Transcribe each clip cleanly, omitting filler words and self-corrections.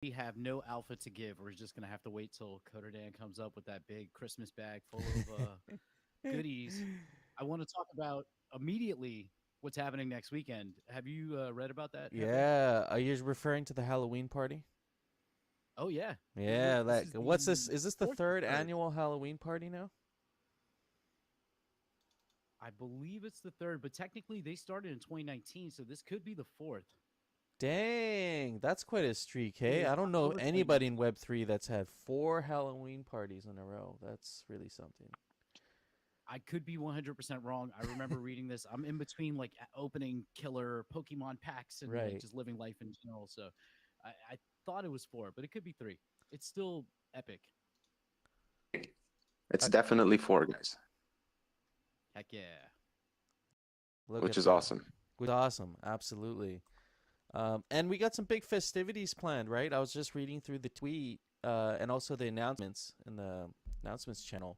have no alpha to give. We're just gonna have to wait till Coder Dan comes up with that big Christmas bag full of goodies. I want to talk about immediately what's happening next weekend. Have you read about that, Hefe? Yeah, are you referring to the Halloween party? Oh yeah, Yeah, this like is what's this? the Is this the fourth or third third. annual Halloween party now? I believe it's the third, but technically they started in 2019, so this could be the fourth. Dang, that's quite a streak, Yeah, hey? it's I don't know October anybody in 2019. Web3 that's had 4 Halloween parties in a row. That's really something. I could be 100% wrong. I remember reading this. I'm in between like opening killer Pokemon packs and like Right. just living life in general. So I thought it was four, but it could be three. It's still epic. It's I, definitely four, guys, Heck yeah. look which at is that. awesome. Awesome, absolutely. And we got some big festivities planned, right? I was just reading through the tweet and also the announcements in the announcements channel.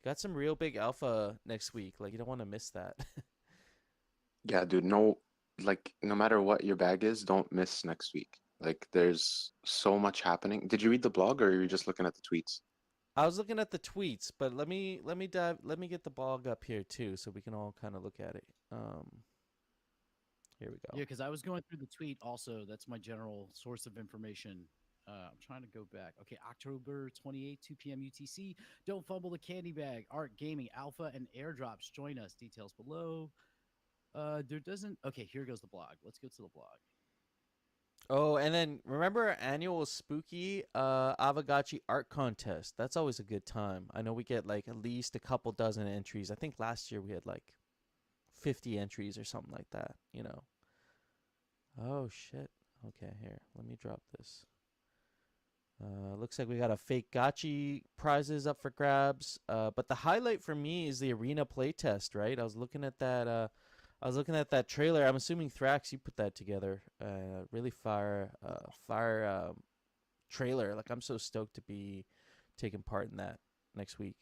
Got some real big alpha next week. Like, you don't want to miss that. Yeah, dude, no matter what your bag is, don't miss next week. Like, there's so much happening. Did you read the blog or are you just looking at the tweets? I was looking at the tweets, but let me get the blog up here too, so we can all kind of look at it. Here we Yeah, go. because I was going through the tweet also. That's my general source of information. I'm trying to go back. Okay, October 28th, 2 p.m. UTC. Don't fumble the candy bag. Art Gaming, Alpha, and Airdrops. Join us. Details below. There doesn't. Okay, here goes the blog. Let's go to the blog. Oh, and then remember our annual spooky Aavegotchi art contest. That's always a good time. I know we get like at least a couple dozen entries. I think last year we had like 50 entries or something like that, you know. Oh shit. Okay, here. Let me drop this. Looks like we got a fake gotchi prizes up for grabs. But the highlight for me is the arena playtest, right? I was looking at that. I was looking at that trailer. I'm assuming Thrax, you put that together. Really fire trailer. Like I'm so stoked to be taking part in that next week.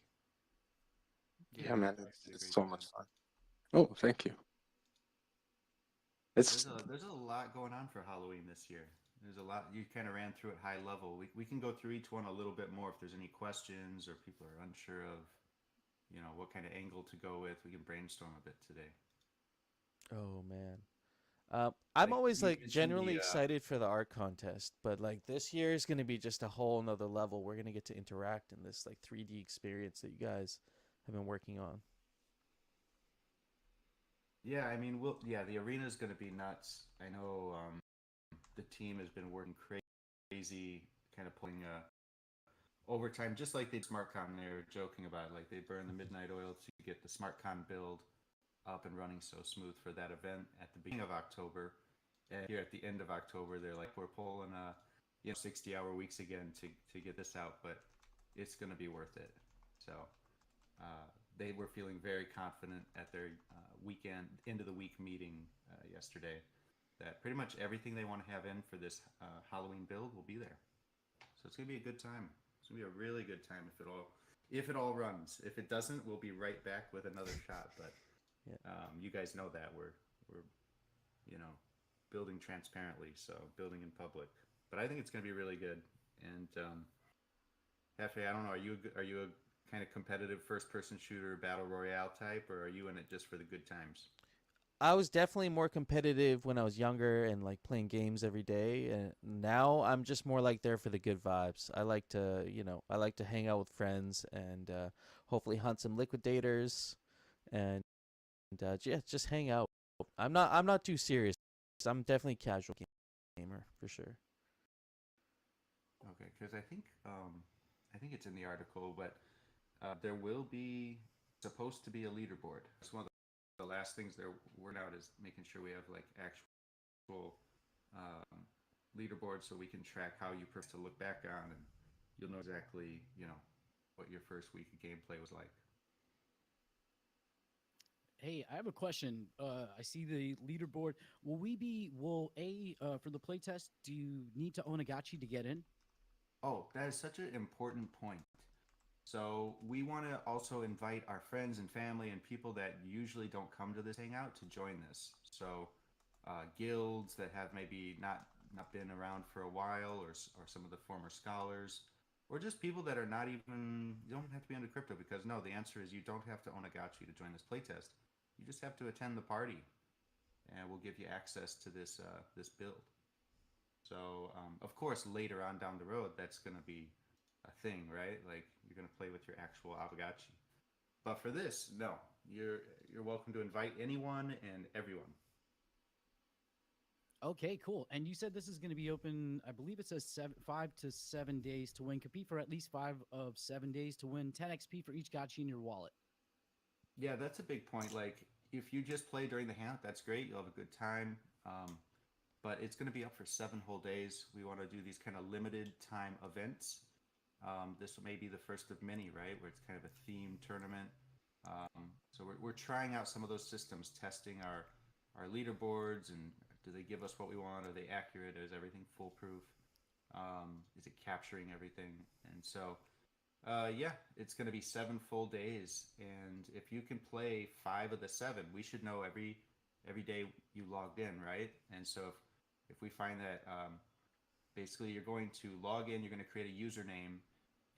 Yeah, Yeah, man, Thrax did a it's great so job. much fun. Oh, thank you. It's There's a lot going on for Halloween this year. There's a lot. You kind of ran through it high level. We can go through each one a little bit more if there's any questions or people are unsure of, what kind of angle to go with. We can brainstorm a bit today. Oh man. I'm Like always you like mentioned genuinely the excited for the art contest, but like this year is gonna be just a whole nother level. We're gonna get to interact in this like 3D experience that you guys have been working on. yeah. I mean, the arena is going to be nuts. I know the team has been working crazy, kind of pulling overtime, just like they SmartCon. They were joking about it. Like they burn the midnight oil to get the SmartCon build up and running so smooth for that event at the beginning of October. And here at the end of October, they're like, we're pulling 60-hour weeks again to get this out, but it's going to be worth it. So they were feeling very confident at their weekend end of the week meeting yesterday that pretty much everything they want to have in for this Halloween build will be there. So it's gonna be a good time. It's gonna be a really good time if it all runs. If it doesn't, we'll be right back with another shot. But Yeah. you guys know that we're you know building transparently, so building in public. But I think it's gonna be really good. And Hefe, I don't know. Are you a kind of competitive first person shooter battle royale type, or are you in it just for the good times? I was definitely more competitive when I was younger and like playing games every day. And now I'm just more like there for the good vibes. I like to, I like to hang out with friends and hopefully hunt some liquidators and yeah, just hang out. I'm not too serious. I'm definitely a casual gamer for sure. Okay, because I think it's in the article, but there will be supposed to be a leaderboard. It's one of the last things they're working out is making sure we have like actual um, leaderboards so we can track how you press to look back on, and you'll know exactly what your first week of gameplay was like. Hey, I have a question. I see the leaderboard. Will for the playtest? Do you need to own a Gotchi to get in? Oh, that is such an important point. So we want to also invite our friends and family and people that usually don't come to this hangout to join this. So guilds that have maybe not not been around for a while, or some of the former scholars, or just people that are not even, you don't have to be into crypto, because no, the answer is you don't have to own a Gotchi to join this playtest. You just have to attend the party, and we'll give you access to this build. So of course, later on down the road, that's going to be a thing, right? Like you're going to play with your actual Aavegotchi. But for this, no, you're welcome to invite anyone and everyone. Okay, cool. And you said this is going to be open, I believe it says 5 to 7 days to win. Compete for at least 5 of 7 days to win 10 XP for each Gotchi in your wallet. Yeah, that's a big point. Like, if you just play during the hangout, that's great. You'll have a good time. But it's going to be up for 7 whole days. We want to do these kind of limited time events. This may be the first of many, right? Where it's kind of a themed tournament. So we're trying out some of those systems, testing our leaderboards, and do they give us what we want? Are they accurate? Is everything foolproof? Is it capturing everything? And so, yeah, it's going to be 7 full days. And if you can play 5 of the 7, we should know every day you logged in, right? And so if we find that basically you're going to log in, you're going to create a username,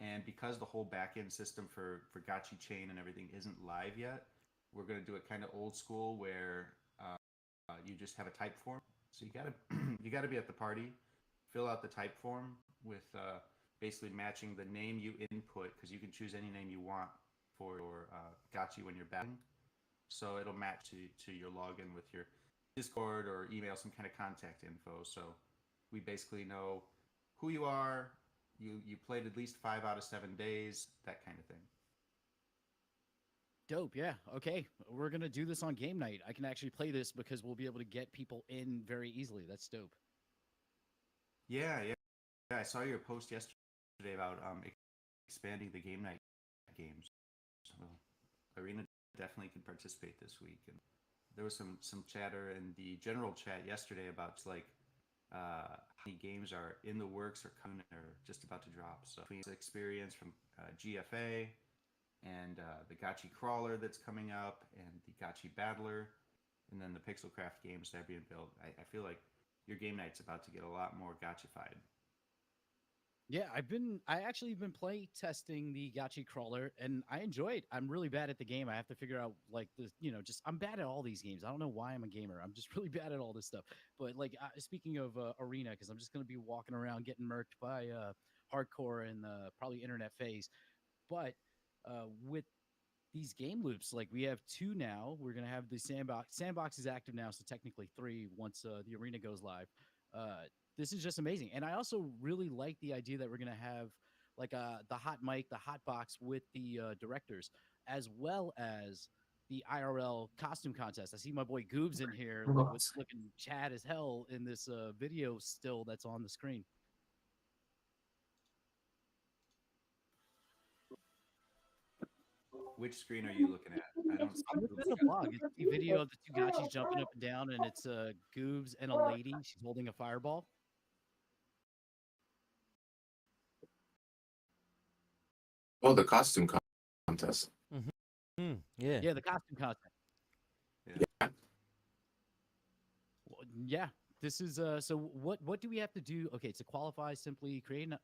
and because the whole backend system for Gotchi chain and everything isn't live yet, we're going to do it kind of old school where you just have a type form. So you gotta be at the party, fill out the type form with basically matching the name you input, because you can choose any name you want for your Gotchi when you're batting. So it'll match to your login with your Discord or email, some kind of contact info. So we basically know who you are. You played at least 5 out of 7 days, that kind of thing. Dope, yeah. Okay, we're going to do this on game night. I can actually play this because we'll be able to get people in very easily. That's dope. Yeah. I saw your post yesterday about expanding the game night games. Well, Arena definitely can participate this week, and there was some chatter in the general chat yesterday about just like how many games are in the works or coming or just about to drop. So between the experience from GFA and the Gotchi Crawler that's coming up, and the Gotchi Battler, and then the Pixelcraft games that are being built, I feel like your game night's about to get a lot more Gotchified. Yeah, I actually been play testing the Gotchi Crawler, and I enjoy it. I'm really bad at the game. I have to figure out like the, just I'm bad at all these games. I don't know why I'm a gamer. I'm just really bad at all this stuff. But like speaking of Arena, because I'm just gonna be walking around getting murked by hardcore and probably internet phase. But with these game loops, like we have 2 now. We're gonna have the sandbox. Sandbox is active now, so technically 3 once the arena goes live. This is just amazing, and I also really like the idea that we're gonna have like the hot mic, the hot box with the directors, as well as the IRL costume contest. I see my boy Goobs in here, like with looking Chad as hell in this video still that's on the screen. Which screen are you looking at? I don't see I'm looking at the blog. It's the video of the 2 Gotchis jumping up and down, and it's Goobs and a lady. She's holding a fireball. Oh, the costume contest. Yeah. Yeah, the costume contest. Yeah. Well, yeah, this is so what do we have to do? Okay, to qualify, simply create an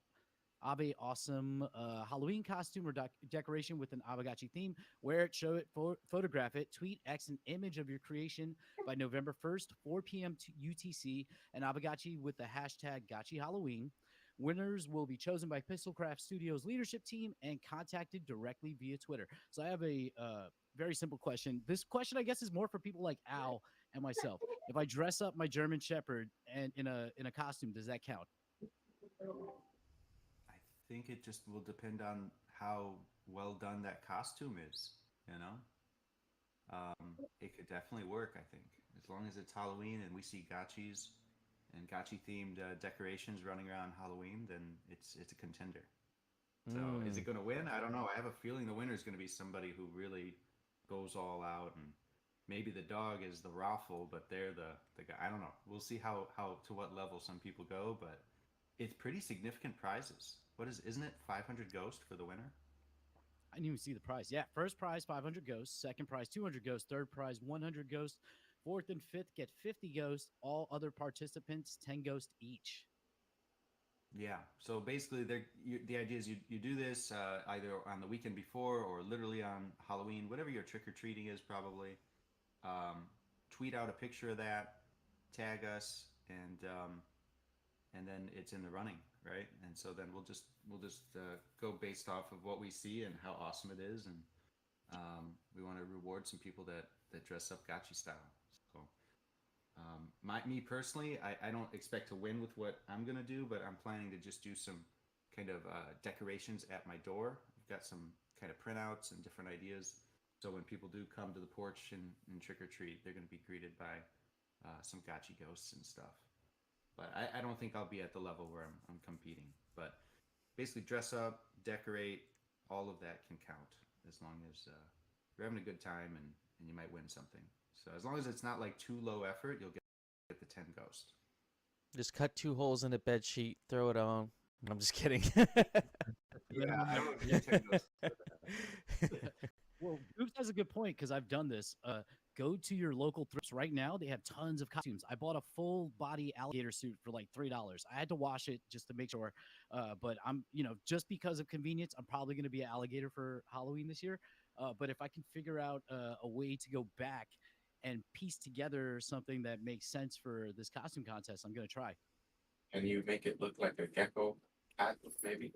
Aave awesome Halloween costume or decoration with an Aavegotchi theme. Wear it, show it, photograph it, tweet X an image of your creation by November 1st, 4 p.m. UTC, and Aavegotchi with the hashtag Gotchi Halloween. Winners will be chosen by Pixelcraft Studios leadership team and contacted directly via Twitter. So I have a very simple question. This question, I guess, is more for people like Al and myself. If I dress up my German Shepherd and in a costume, does that count? I think it just will depend on how well done that costume is, you know? It could definitely work, I think. As long as it's Halloween and we see Gotchis and Gotchi-themed decorations running around Halloween, then it's a contender. So is it going to win? I don't know. I have a feeling the winner is going to be somebody who really goes all out, and maybe the dog is the raffle, but they're the guy. I don't know. We'll see how to what level some people go, but it's pretty significant prizes. Isn't it 500 Ghost for the winner? I didn't even see the prize. Yeah, first prize 500 ghosts, second prize 200 ghosts, third prize 100 ghosts, Fourth and fifth get 50 ghosts. All other participants 10 ghosts each. Yeah. So basically, the idea is you do this either on the weekend before or literally on Halloween, whatever your trick or treating is, probably. Tweet out a picture of that, tag us, and then it's in the running, right? And so then we'll just go based off of what we see and how awesome it is, and we want to reward some people that dress up Gotchi style. So me personally, I don't expect to win with what I'm gonna do, but I'm planning to just do some kind of decorations at my door. I've got some kind of printouts and different ideas. So when people do come to the porch and trick or treat, they're going to be greeted by some Gotchi ghosts and stuff. But I don't think I'll be at the level where I'm competing. But basically, dress up, decorate, all of that can count as long as you're having a good time and you might win something. So as long as it's not like too low effort, you'll get the 10 ghost. Just cut 2 holes in a bed sheet, throw it on. I'm just kidding. Yeah, I don't know if you get 10 ghosts. Well, Oops has a good point because I've done this. Go to your local thrifts right now. They have tons of costumes. I bought a full body alligator suit for like $3. I had to wash it just to make sure. But I'm, just because of convenience, I'm probably going to be an alligator for Halloween this year. But if I can figure out a way to go back and piece together something that makes sense for this costume contest, I'm going to try. Can you make it look like a gecko hat, maybe?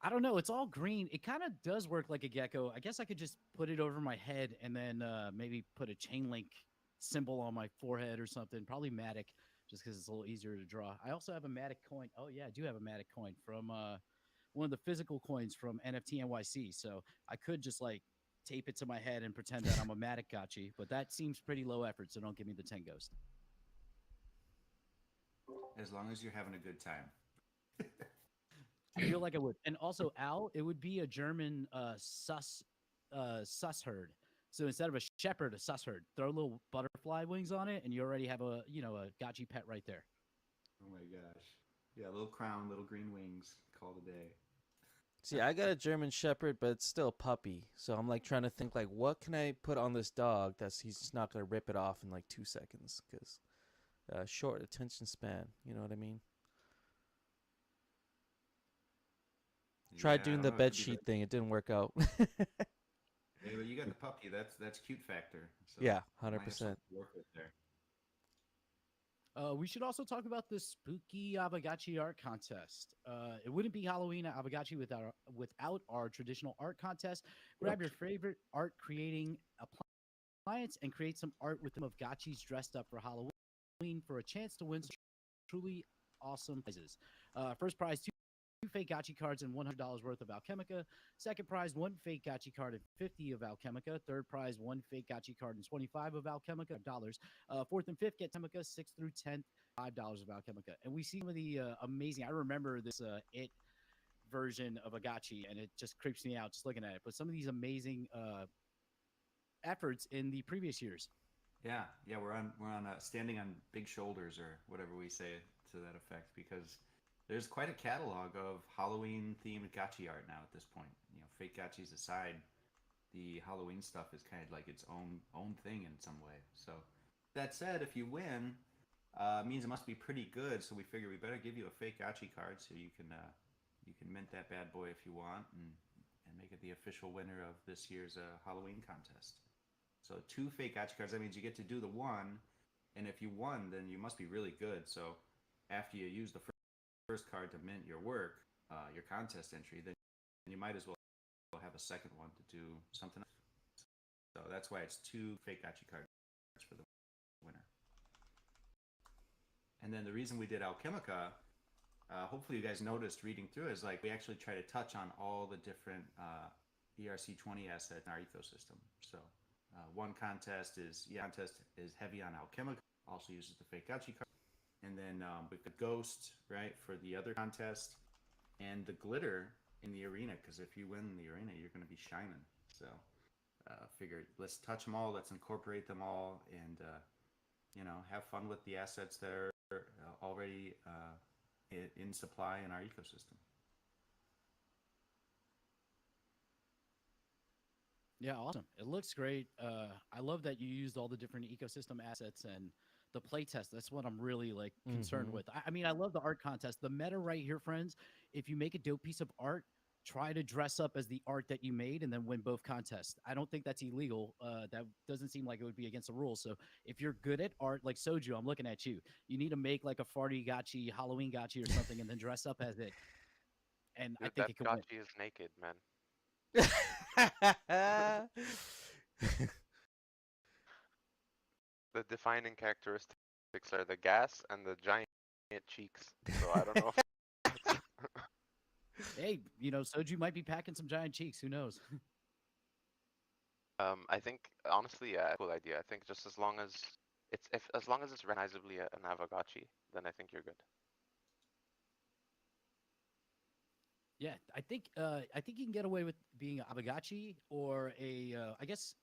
I don't know. It's all green. It kind of does work like a gecko. I guess I could just put it over my head and then maybe put a chain link symbol on my forehead or something. Probably Matic, just because it's a little easier to draw. I also have a Matic coin. Oh, yeah, I do have a Matic coin from one of the physical coins from NFT NYC. So I could just like tape it to my head and pretend that I'm a Matic Gotchi. But that seems pretty low effort, so don't give me the 10 ghost. As long as you're having a good time. I feel like I would. And also, Al, it would be a German sus herd. So instead of a shepherd, a sus herd. Throw little butterfly wings on it, and you already have a Gotchi pet right there. Oh my gosh. Yeah, little crown, little green wings. Call it a day. See, I got a German Shepherd, but it's still a puppy. So I'm like trying to think like, what can I put on this dog that's he's just not gonna rip it off in like 2 seconds because short attention span. You know what I mean? Tried doing the bed sheet thing. It didn't work out. Yeah, but you got the puppy. That's cute factor. So yeah, 100%. Work with there. We should also talk about the spooky Aavegotchi art contest. It wouldn't be Halloween at Aavegotchi without our traditional art contest. Grab your favorite art creating appliance and create some art with them of Gotchis dressed up for Halloween for a chance to win some truly awesome prizes. First prize, two fake Gotchi cards and $100 worth of Alchemica. Second prize, 1 fake Gotchi card and 50 of Alchemica. Third prize, 1 fake Gotchi card and 25 of Alchemica. Fourth and fifth get Alchemica. 6th through 10th, $5 of Alchemica. And we see some of the amazing. I remember this it version of a Gotchi, and it just creeps me out just looking at it. But some of these amazing efforts in the previous years. Yeah, we're on standing on big shoulders or whatever we say to that effect, because there's quite a catalog of Halloween-themed Gotchi art now at this point. Fake Gotchis aside, the Halloween stuff is kind of like its own thing in some way. So that said, if you win, means it must be pretty good. So we figure we better give you a fake Gotchi card so you can mint that bad boy if you want and make it the official winner of this year's Halloween contest. So 2 fake Gotchi cards. That means you get to do the one, and if you won, then you must be really good. So after you use the first card to mint your work, your contest entry, then you might as well have a second one to do something else. So that's why it's 2 fake Gotchi cards for the winner. And then the reason we did Alchemica, hopefully you guys noticed reading through, is like we actually try to touch on all the different ERC20 assets in our ecosystem. So one contest is heavy on Alchemica, also uses the fake Gotchi card. And then we've got Ghost, right, for the other contest, and the glitter in the arena, because if you win the arena, you're going to be shining. So figured, let's touch them all, let's incorporate them all, and have fun with the assets that are already in supply in our ecosystem. Yeah, awesome. It looks great. I love that you used all the different ecosystem assets and the playtest. That's what I'm really like concerned Mm-hmm. with. I mean, I love the art contest. The meta right here, friends. If you make a dope piece of art, try to dress up as the art that you made and then win both contests. I don't think that's illegal. That doesn't seem like it would be against the rules. So if you're good at art, like Soju, I'm looking at you. You need to make like a farty gotchi, Halloween gotchi or something, and then dress up as it. And I Dude, think that it could win. Gotchi is naked, man. The defining characteristics are the gas and the giant cheeks. So I don't know if that's Hey, Soju might be packing some giant cheeks. Who knows? I think honestly, yeah, cool idea. I think just as long as it's if as long as it's recognizably an Aavegotchi, then I think you're good. Yeah, I think you can get away with being a Aavegotchi or I guess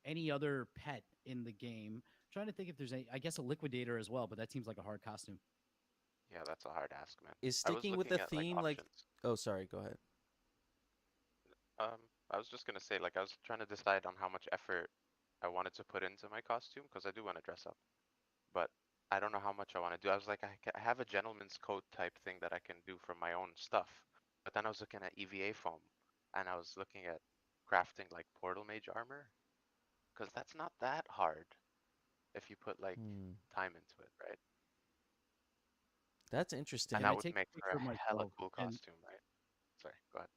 any other pet in the game. Trying to think if there's any. I guess a liquidator as well, but that seems like a hard costume. Yeah, that's a hard ask, man. Is I was sticking with looking the at like theme like? options. Oh, sorry. Go ahead. I was just gonna say, like, I was trying to decide on how much effort I wanted to put into my costume because I do want to dress up, but I don't know how much I want to do. I was like, I have a gentleman's coat type thing that I can do from my own stuff, but then I was looking at EVA foam, and I was looking at crafting like portal mage armor because that's not that hard if you put like Hmm. time into it, right? That's And Can interesting. I that would take make a for picture a of hella myself cool and costume, right? Sorry, go ahead.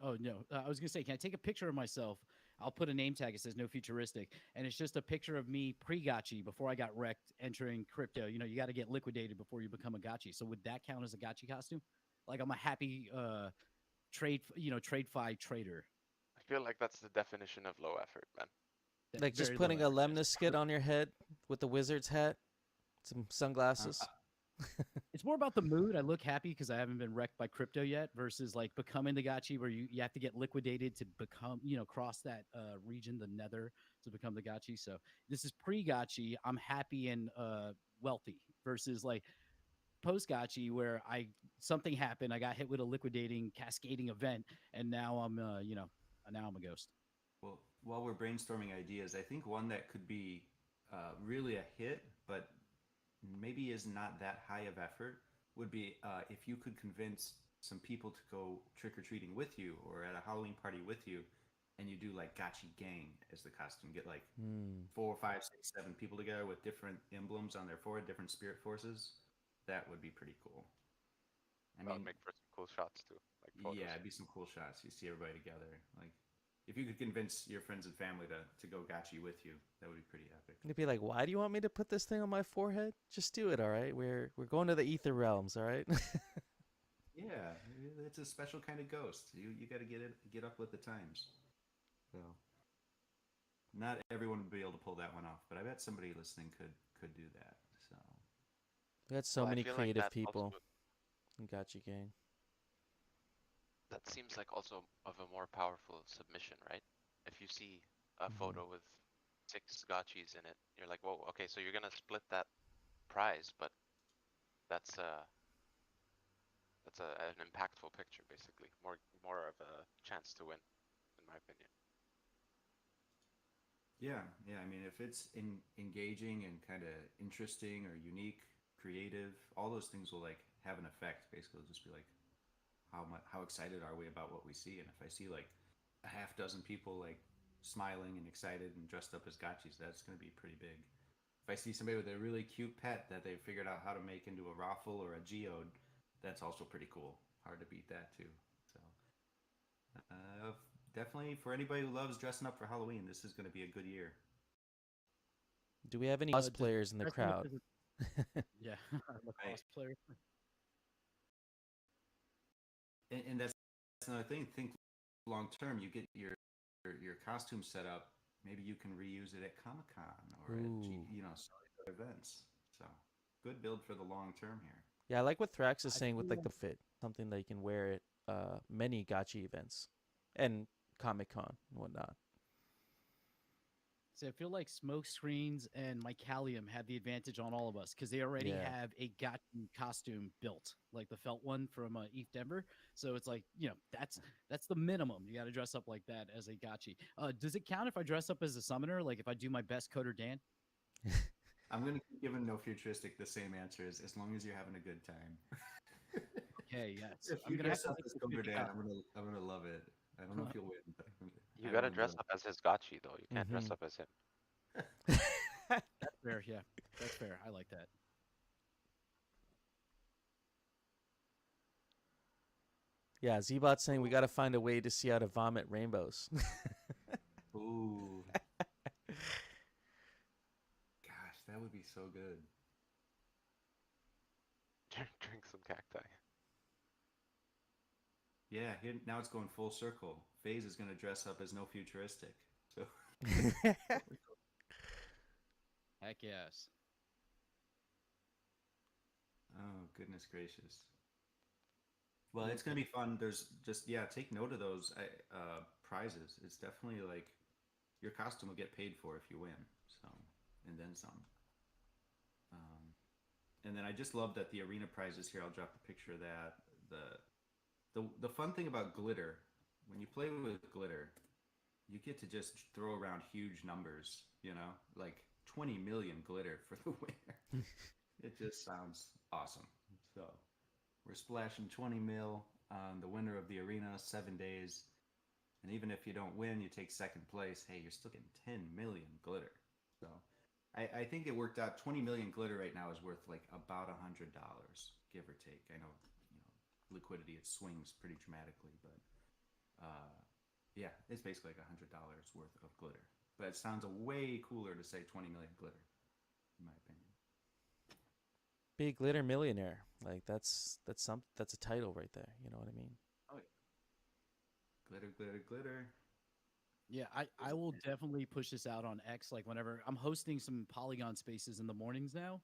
oh no, I was gonna say, can I take a picture of myself? I'll put a name tag. It says no futuristic, and it's just a picture of me pre-gotchi before I got wrecked entering crypto. You got to get liquidated before you become a gotchi. So would that count as a gotchi costume? Like I'm a happy trade fi trader. I feel like that's the definition of low effort, man. Like just Very low putting a effort. Yes. lemna skit on your head with the wizard's hat, some Uh, sunglasses. It's more about the mood. I look happy because I haven't been wrecked by crypto yet versus like becoming the gotchi where you have to get liquidated to become, cross that region, the nether, to become the gotchi. So this is pre-gotchi. I'm happy and wealthy versus like post-gotchi where something happened. I got hit with a liquidating cascading event and now now I'm a ghost. Well, while we're brainstorming ideas, I think one that could be really a hit, but maybe is not that high of effort, would be if you could convince some people to go trick or treating with you or at a Halloween party with you, and you do like Gotchi Gang as the costume. Get like Hmm. 4, 5, 6, 7 people together with different emblems on their forehead, different spirit forces. That would be pretty cool. I That would mean, make for some cool shots too, like yeah, photos. it'd be some cool shots. You see everybody together. Like, if you could convince your friends and family to go Gotchi with you, that would be pretty epic. They'd be like, "Why do you want me to put this thing on my forehead? Just do it, all right? We're going to the ether realms, all right?" Yeah, it's a special kind of ghost. You got to get up with the times. So, not everyone would be able to pull that one off, but I bet somebody listening could do that. So, We got so Well, I many feel like creative that also people in Gotcha Gang. that seems like also of a more powerful submission, right? If you see a Hmm. photo with 6 gotchis in it, you're like, whoa, okay, so you're gonna split that prize, but that's an impactful picture, basically. More of a chance to win, in my opinion. yeah. I mean, if it's engaging and kind of interesting or unique, creative, all those things will like have an effect. Basically, it'll just be like, how excited are we about what we see? And if I see like a half dozen people like smiling and excited and dressed up as gotchis, that's going to be pretty big. If I see somebody with a really cute pet that they figured out how to make into a raffle or a geode, that's also pretty cool. Hard to beat that too. So definitely for anybody who loves dressing up for Halloween, this is going to be a good year. Do we have any Does cosplayers in the dressing up crowd? as yeah, Right. lacrosse player. And that's another thing. Think long term. You get your costume set up. Maybe you can reuse it at Comic Con or at Ooh. some other events. So good build for the long term here. Yeah, I like what Thrax is I saying with like feel the fit, something that you can wear at many Gotcha events and Comic Con and whatnot. So I feel like smoke screens and mycalium have the advantage on all of us because they already Yeah. have a Gotchi costume built, like the felt one from ETH Denver. So it's like, that's the minimum. You got to dress up like that as a Gotchi. Does it count if I dress up as a summoner? Like if I do my best Coder Dan? I'm gonna keep giving no futuristic the same answers as long as you're having a good time. Okay, yes. If I'm you gonna have dress to up wait as till Coder 50 Dan, hours. I'm gonna love it. I don't know if you'll win, but You I gotta will dress enjoy up as his Gotchi though. You can't dress Mhm. up as him. That's fair. Yeah, that's fair. I like that. Yeah, Zbot's saying we got to find a way to see how to vomit rainbows. it. Ooh, gosh, that would be so good. Drink some cacti. Yeah, now it's going full circle. FaZe is gonna dress up as no futuristic. So Heck yes. oh goodness gracious. Well, it's gonna be fun. There's just take note of those prizes. It's definitely like your costume will get paid for if you win. So and then some. Um, and then I just love that the arena prizes here. I'll drop the picture of that. The fun thing about glitter, when you play with glitter, you get to just throw around huge numbers. You know, like 20 million glitter for the winner. It just sounds awesome. So we're splashing 20 mil on the winner of the arena, 7 days. And even if you don't win, you take second place. Hey, you're still getting 10 million glitter. So I think it worked out. 20 million glitter right now is worth like about $100, give or take. I know, liquidity, it swings pretty dramatically, but yeah, it's basically like $100 worth of glitter. But it sounds way cooler to say 20 million glitter, in my opinion. Big glitter millionaire. Like that's a title right there. You know what I mean? Oh, yeah. Glitter, glitter, glitter. Yeah, I will definitely push this out on X. Like whenever I'm hosting some Polygon spaces in the mornings now.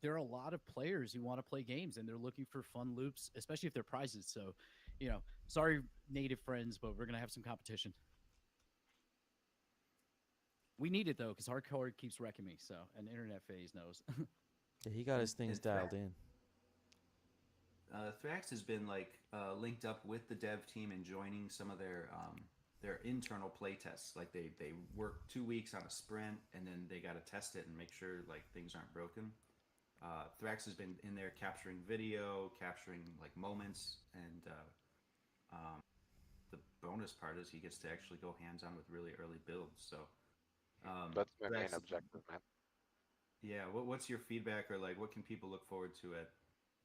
There are a lot of players who want to play games and they're looking for fun loops, especially if they're prizes. So, sorry, native friends, but we're gonna have some competition. We need it though, because hardcore keeps wrecking me. So, and internet phase knows. Yeah, he got his things And dialed in. Thrax has been like linked up with the dev team and joining some of their internal play tests. Like they work 2 weeks on a sprint and then they got to test it and make sure like things aren't broken. Thrax has been in there capturing video, capturing like moments, and the bonus part is he gets to actually go hands on with really early builds. So That's my main Thrax, objective, man. yeah, what's your feedback or like what can people look forward to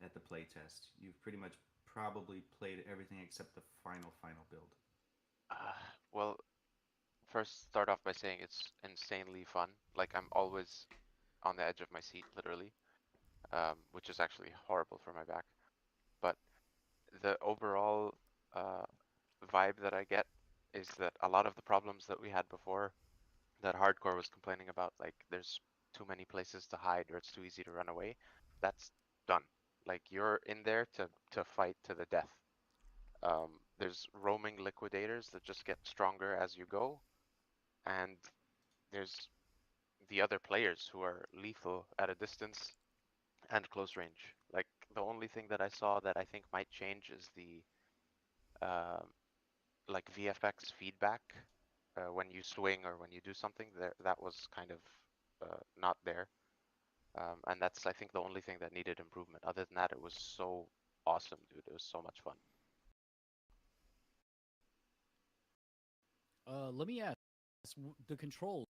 at the play test? You've pretty much probably played everything except the final build. Well, first start off by saying it's insanely fun. Like I'm always on the edge of my seat, literally, which is actually horrible for my back. But the overall uh, vibe that I get is that a lot of the problems that we had before, that hardcore was complaining about, like there's too many places to hide or it's too easy to run away, that's done. Like you're in there to fight to the death. There's roaming liquidators that just get stronger as you go, and there's the other players who are lethal at a distance and close range. Like the only thing that I saw that I think might change is the um, like VFX feedback when you swing or when you do something. There, that was kind of not there, and that's I think the only thing that needed improvement. Other than that, it was so awesome, dude. It was so much fun. Let me ask the controls.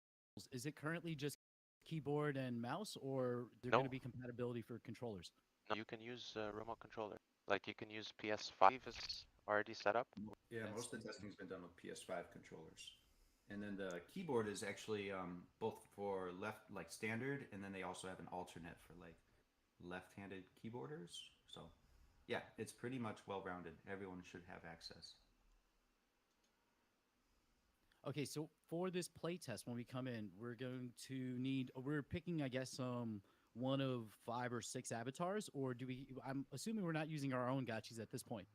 Is it currently just keyboard and mouse, or there going No, to be compatibility for controllers? no, you can use remote controller. Like you can use PS5 is already set up. Yeah, That's most of the testing's been done with PS5 controllers. And then the keyboard is actually both for left, like standard, and then they also have an alternate for like left-handed keyboarders. So, yeah, it's pretty much well-rounded. Everyone should have access. Okay, so for this play test, when we come in, we're picking, I guess, one of 5 or 6 avatars, or I'm assuming we're not using our own gotchis at this point.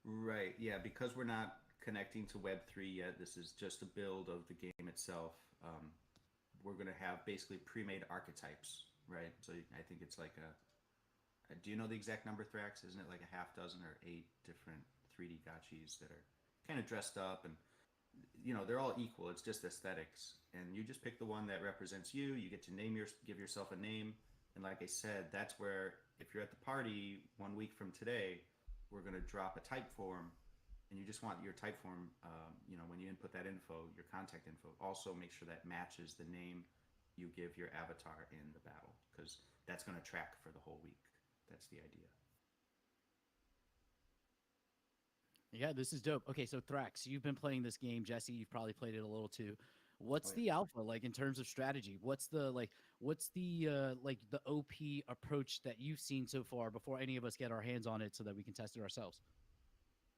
Right. Yeah, because we're not connecting to Web3 yet. This is just a build of the game itself. We're going to have basically pre-made archetypes, right? So I think it's like do you know the exact number, Thrax? Isn't it like a half dozen or 8 different 3D gotchis that are kind of dressed up, and they're all equal. It's just aesthetics, and you just pick the one that represents you. You get to give yourself a name, and like I said, that's where if you're at the party 1 week from today, we're going to drop a type form, and you just want your type form. When you input that info, your contact info, also make sure that matches the name you give your avatar in the battle, because that's going to track for the whole week. That's the idea. Yeah, this is dope. Okay, so Thrax, you've been playing this game. Jesse, you've probably played it a little too. What's Oh, yeah. the alpha like in terms of strategy? What's the the OP approach that you've seen so far before any of us get our hands on it so that we can test it ourselves?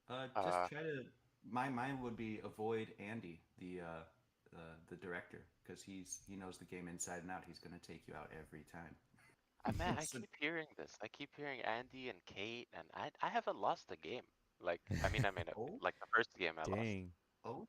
Just try to. My mind would be avoid Andy, the director, because he knows the game inside and out. He's going to take you out every time. Man, I So- keep hearing this. I keep hearing Andy and Kate, and I haven't lost a game. Like, I mean, Oh, like the first game I lost. Dang. oh,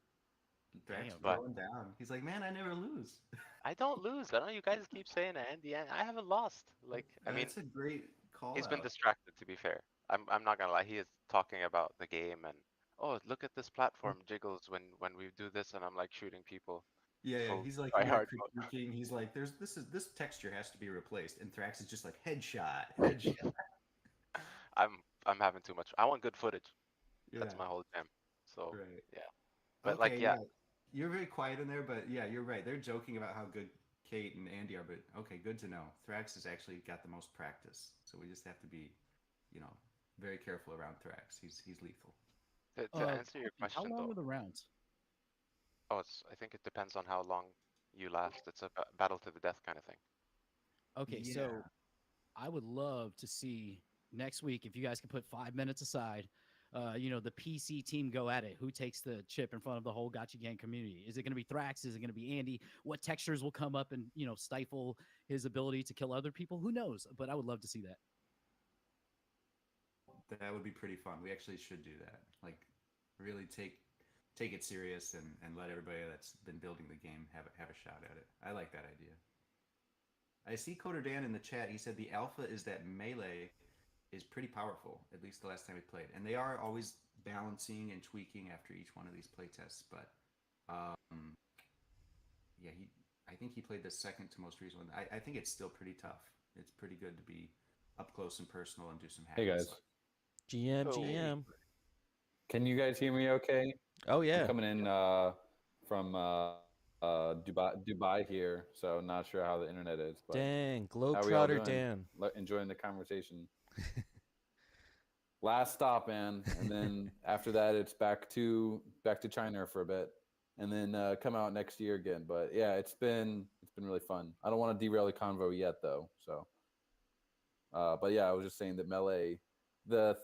Drax Damn. But throwing down. He's like, man, I never lose. I don't lose. I know you guys keep saying Andy, and I haven't lost. Like, I mean, That's a great call he's been out. distracted, to be fair. I'm not gonna lie. He is talking about the game and, oh, look at this platform jiggles when we do this, and I'm like shooting people Yeah, full he's like try more hard mode. critiquing. He's like, this texture has to be replaced, and Thrax is just like headshot, headshot. I'm having too much. I want good footage. Yeah, That's my whole jam. So right. yeah, but like Okay, yeah, yeah, you're very quiet in there, but yeah, you're right. They're joking about how good Kate and Andy are, but okay, good to know. Thrax has actually got the most practice, so we just have to be, you know, very careful around Thrax. He's lethal. to answer your How question long though, are the rounds? I think it depends on how long you last. It's a battle to the death kind of thing. Okay, Yeah, so I would love to see next week if you guys can put 5 minutes aside. The PC team go at it. Who takes the chip in front of the whole Gotcha Gang community? Is it going to be Thrax? Is it going to be Andy? What textures will come up and stifle his ability to kill other people? Who knows? But I would love to see that. that would be pretty fun. We actually should do that. Like, really take it serious and let everybody that's been building the game have a shot at it. I like that idea. I see Coder Dan in the chat. He said the alpha is that melee is pretty powerful, at least the last time we played. And they are always balancing and tweaking after each one of these playtests. But yeah, I think he played the second to most recent one. I think it's still pretty tough. It's pretty good to be up close and personal and do some hacking. Hey guys, stuff. GM, Oh. GM. can you guys hear me okay? Oh I'm yeah. coming in from Dubai here, so not sure how the internet is, but Dang, how are we all Globetrotter doing? Dan. Enjoying the conversation. Last stop, man, and then after that it's back to China for a bit, and then come out next year again. But yeah, it's been really fun. I don't want to derail the convo yet though, so. But yeah, I was just saying that melee,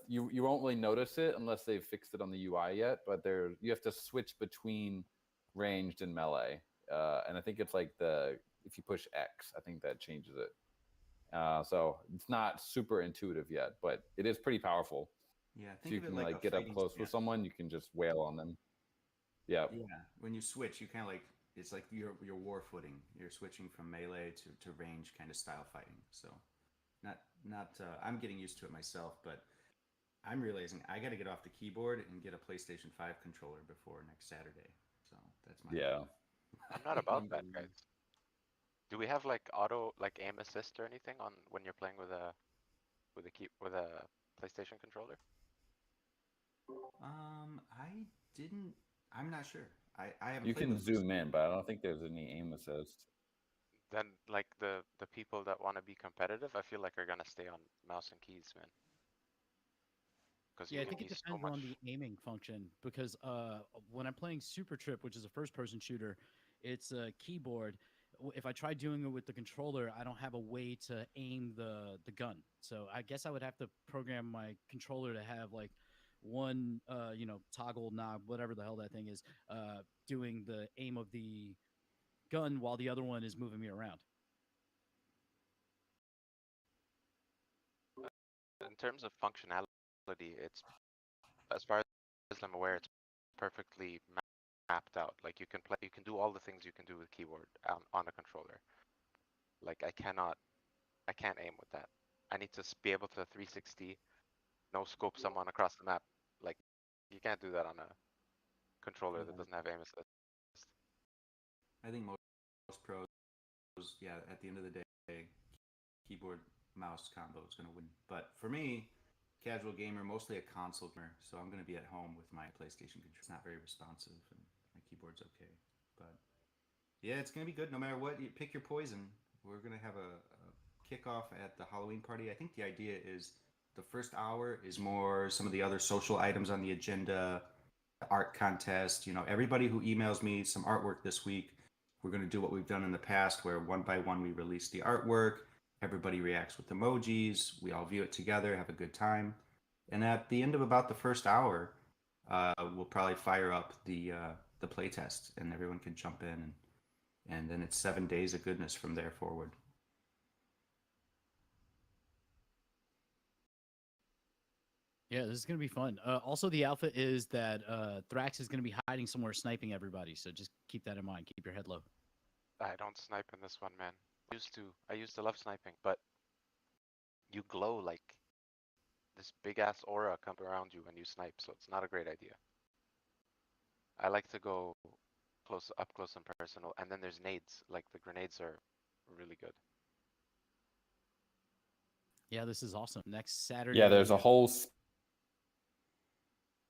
you won't really notice it unless they've fixed it on the UI yet. But you have to switch between ranged and melee, and I think it's like if you push X, I think that changes it. So it's not super intuitive yet, but it is pretty powerful. Yeah, If think you of it can like like a get up fighting close stance. with someone, you can just wail on them. Yeah. Yeah, when you switch, you kind of like it's like your war footing. You're switching from melee to range kind of style fighting. So, not I'm getting used to it myself, but I'm realizing I got to get off the keyboard and get a PlayStation 5 controller before next Saturday. So that's my Yeah. goal. I'm not about that, guys. Do we have like auto like aim assist or anything on when you're playing with a PlayStation controller? I didn't. I'm not sure. I haven't. You played can with zoom in, but I don't think there's any aim assist. Then like the people that want to be competitive, I feel like are gonna stay on mouse and keys, man. Because Yeah, you I can think it be so depends much. on the aiming function because when I'm playing Super Trip, which is a first-person shooter, it's a keyboard. If I try doing it with the controller, I don't have a way to aim the gun. So I guess I would have to program my controller to have like one toggle knob, whatever the hell that thing is, doing the aim of the gun while the other one is moving me around. In terms of functionality, it's as far as I'm aware, it's perfectly mapped out. Like you can do all the things you can do with keyboard on a controller. Like I can't aim with that. I need to be able to 360, no scope someone across the map. Like you can't do that on a controller that doesn't have aim assist. I think most pros, yeah, at the end of the day, keyboard mouse combo is going to win. But for me, casual gamer, mostly a console gamer, so I'm going to be at home with my PlayStation controller. It's not very responsive, and my keyboard's okay. But yeah, it's going to be good no matter what. You pick your poison. We're going to have a kickoff at the Halloween party. I think the idea is the first hour is more some of the other social items on the agenda, art contest. You know, everybody who emails me some artwork this week, we're going to do what we've done in the past, where one by one we release the artwork. Everybody reacts with emojis. We all view it together, have a good time. And at the end of about the first hour, we'll probably fire up the playtest, and everyone can jump in, and then it's 7 days of goodness from there forward. Yeah, this is gonna be fun. Also, the alpha is that Thrax is gonna be hiding somewhere, sniping everybody. So just keep that in mind. Keep your head low. I don't snipe in this one, man. I used to love sniping, but you glow like this big ass aura comes around you when you snipe, so it's not a great idea. I like to go up close and personal, and then there's nades. Like the grenades are really good. Yeah, this is awesome. Next Saturday. Yeah, there's a whole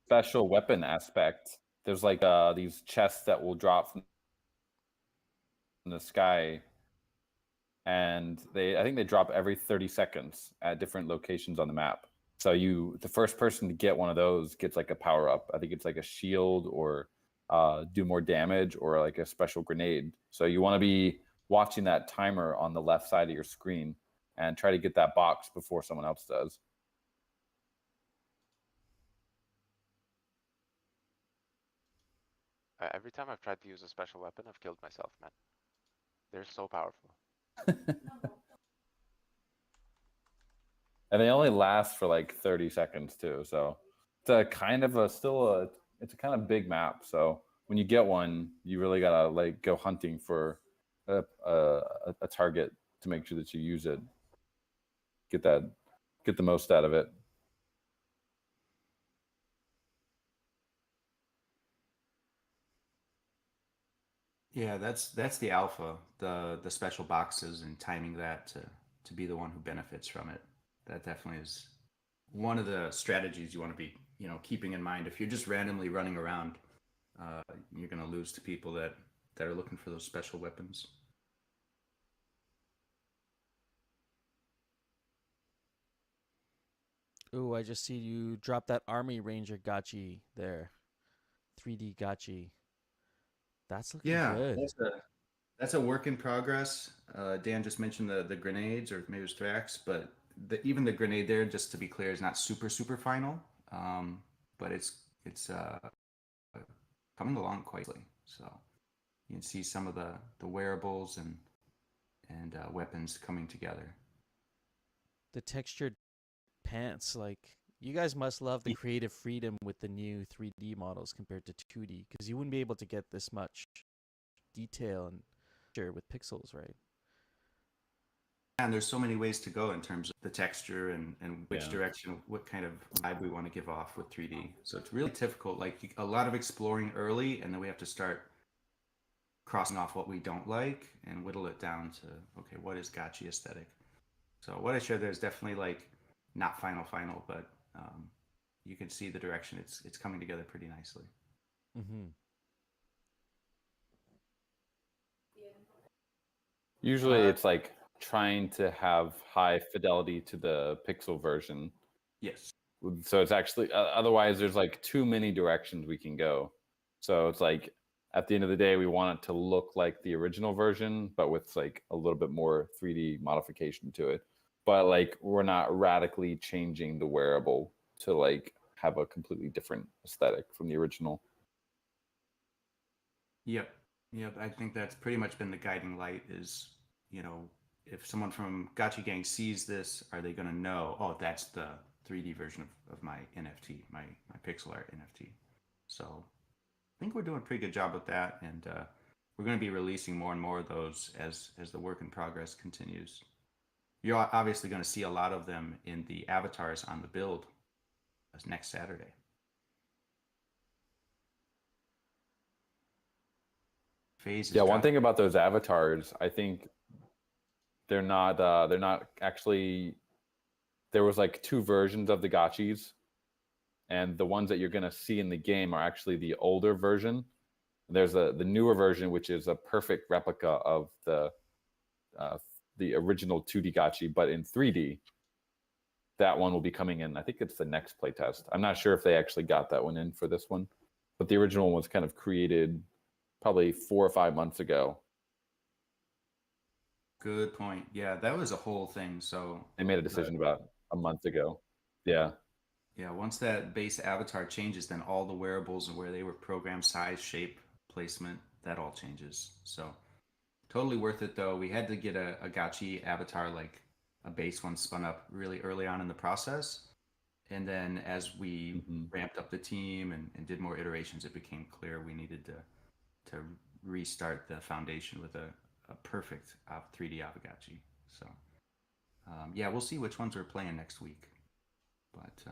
special weapon aspect. There's like these chests that will drop from the sky, and I think they drop every 30 seconds at different locations on the map. So the first person to get one of those gets like a power up. I think it's like a shield or do more damage or like a special grenade. So you want to be watching that timer on the left side of your screen and try to get that box before someone else does. Every time I've tried to use a special weapon, I've killed myself, man. They're so powerful. And they only last for like 30 seconds too. So it's a kind of it's a kind of big map. So when you get one, you really gotta like go hunting for a target to make sure that you use it. Get the most out of it. Yeah, that's the alpha, the special boxes and timing that to be the one who benefits from it. That definitely is one of the strategies you want to be, keeping in mind. If you're just randomly running around, you're going to lose to people that are looking for those special weapons. Ooh, I just see you drop that Army Ranger Gotchi there. 3D Gotchi. That's looking good. That's a work in progress. Dan just mentioned the grenades, or maybe it was Thrax, but even the grenade there, just to be clear, is not super final, but it's coming along quite quickly. So you can see some of the wearables and weapons coming together. The textured pants, like you guys must love the creative freedom with the new 3D models compared to 2D, because you wouldn't be able to get this much detail and with pixels, right? And there's so many ways to go in terms of the texture and which direction, what kind of vibe we want to give off with 3D. So it's really difficult, like a lot of exploring early, and then we have to start crossing off what we don't like and whittle it down to, okay, what is Gotchi aesthetic? So what I showed there is definitely like not final, but you can see the direction it's coming together pretty nicely. Mm-hmm. Usually it's like trying to have high fidelity to the pixel version. Yes. So it's actually, otherwise there's like too many directions we can go. So it's like, at the end of the day, we want it to look like the original version, but with like a little bit more 3D modification to it. But like, we're not radically changing the wearable to like have a completely different aesthetic from the original. Yep. I think that's pretty much been the guiding light is, if someone from Gotchi Gang sees this, are they going to know, oh, that's the 3D version of my NFT, my pixel art NFT. So think we're doing a pretty good job with that, and we're going to be releasing more and more of those as the work in progress continues. You're obviously going to see a lot of them in the avatars on the build next Saturday. Yeah, one thing about those avatars, I think they're not actually. There was like 2 versions of the Gotchis, and the ones that you're gonna see in the game are actually the older version. There's the newer version, which is a perfect replica of the original 2D Gotchi, but in 3D. That one will be coming in. I think it's the next playtest. I'm not sure if they actually got that one in for this one, but the original one was kind of created probably 4 or 5 months ago. Good point. Yeah, that was a whole thing. So they made a decision about a month ago. Yeah. Yeah, once that base avatar changes, then all the wearables and where they were programmed, size, shape, placement, that all changes. So totally worth it though. We had to get a Gotchi avatar, like a base one, spun up really early on in the process. And then as we ramped up the team and did more iterations, it became clear we needed to restart the foundation with a perfect 3D Aavegotchi. So yeah, we'll see which ones we're playing next week. But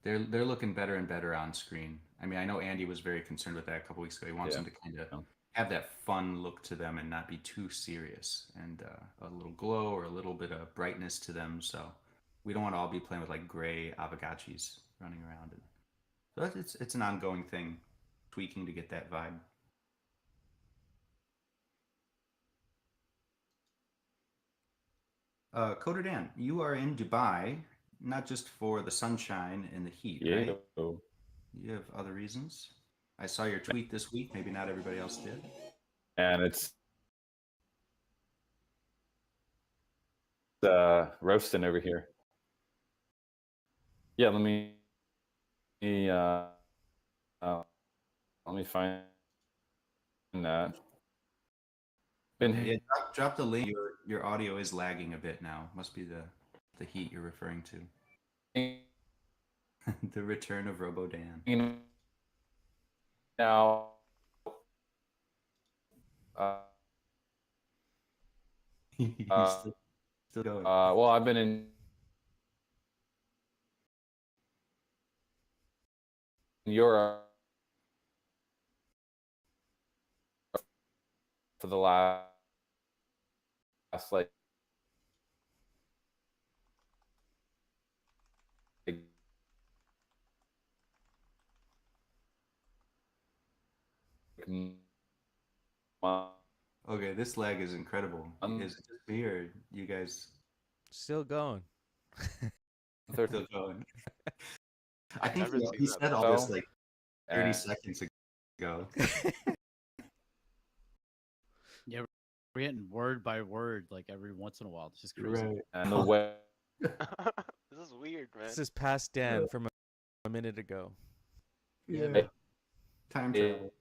they're looking better and better on screen. I mean, I know Andy was very concerned with that a couple weeks ago. He wants them to kind of have that fun look to them and not be too serious, and a little glow or a little bit of brightness to them. So we don't want to all be playing with like gray Aavegotchis running around. And so it's an ongoing thing, tweaking to get that vibe. Coder Dan, you are in Dubai, not just for the sunshine and the heat, right? You have other reasons. I saw your tweet this week. Maybe not everybody else did. And it's roasting over here. Yeah, let me find that. Yeah, drop the link. Your audio is lagging a bit now. Must be the heat you're referring to. The return of RoboDan. Now, still going. Well, I've been in Europe for the last like Okay, this lag is incredible. Is it just me or you guys still going? Still going. I think he said all this like 30 seconds ago. Yeah, we're getting word by word like every once in a while. It's just crazy. Right. And the way this is weird, man. This is past Dan from a minute ago. Yeah. Time travel.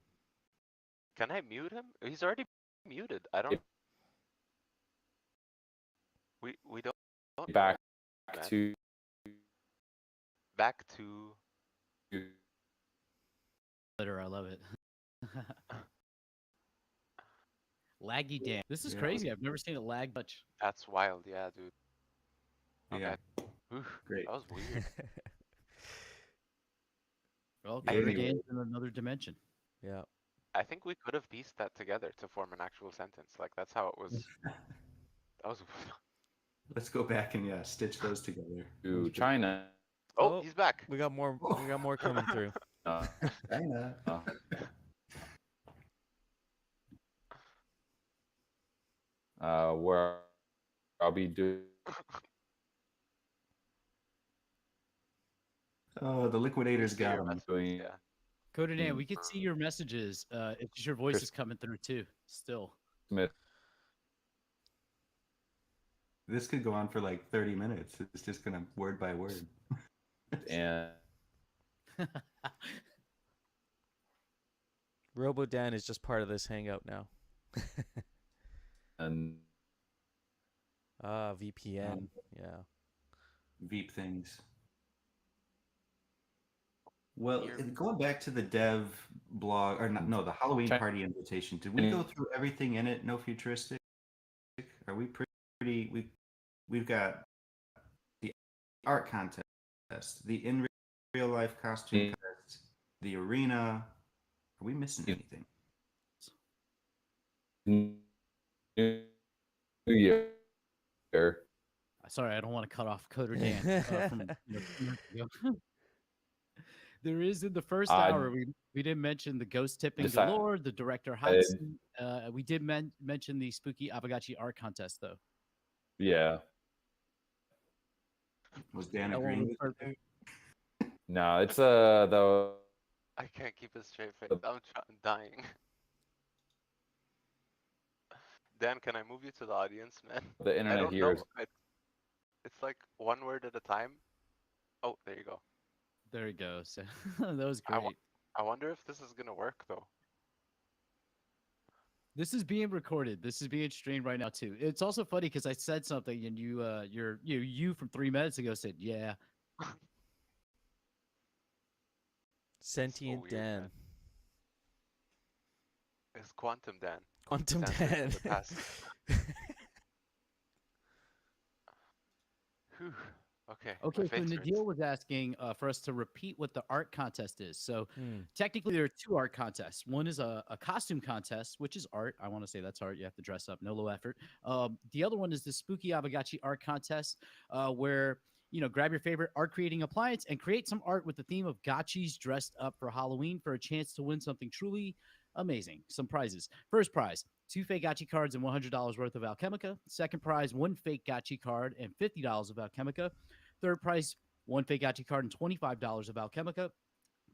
Can I mute him? He's already muted. I don't. We don't. Back man. to. I love it. Laggy Dan. This is crazy. I've never seen it lag much. That's wild. Yeah, dude. Okay. Yeah. Oof, Great. That was weird. Well, Coder Dan's in another dimension. Yeah. I think we could have pieced that together to form an actual sentence. Like that's how it was. That was. Let's go back and stitch those together. To China. Oh, he's back. We got more. We got more coming through. China. Where I'll be doing. Oh, the liquidators got him. Yeah. Coder Dan, we can see your messages. It's just your voice is coming through too. Still. Smith. This could go on for like 30 minutes. It's just gonna word by word. And RoboDan is just part of this hangout now. and VPN. Yeah. Veep things. Well, You're going back to the dev blog, or not, no, the Halloween Check. party invitation, did we go through everything in it? No futuristic? Are we pretty? We've got the art contest, the in real life costume contest, the arena. Are we missing anything? New Year. Sorry, I don't want to cut off Coder Dan from 2 minutes ago. There is in the first I hour. We didn't mention the ghost tipping decided- galore, the director hot seat. We did mention the spooky Aavegotchi art contest though. Yeah. Was Dan That one agreeing was with perfect. you? No, it's the I can't keep a straight face. I'm dying. Dan, can I move you to the audience, man? the I internet don't here know. is It's like one word at a time. Oh, there you go. There you go. So that was I great. I wonder if this is gonna work though. This is being recorded. This is being streamed right now too. It's also funny because I said something and you from 3 minutes ago said, "Yeah." Sentient weird, Dan. man. It's Quantum Dan. Quantum It's answering Dan. to the past. Whew. Okay. my Okay, so face hurts. Nadeal was asking for us to repeat what the art contest is. So Hmm. technically, there are 2 art contests. One is a costume contest, which is art. I want to say that's art. You have to dress up, no low effort. The other one is the spooky Aavegotchi art contest, where grab your favorite art creating appliance and create some art with the theme of Gotchis dressed up for Halloween for a chance to win something truly amazing. Some prizes. First prize, 2 fake Gotchi cards and $100 worth of Alchemica. Second prize, 1 fake Gotchi card and $50 of Alchemica. Third prize, 1 fake Gotchi card and $25 of Alchemica.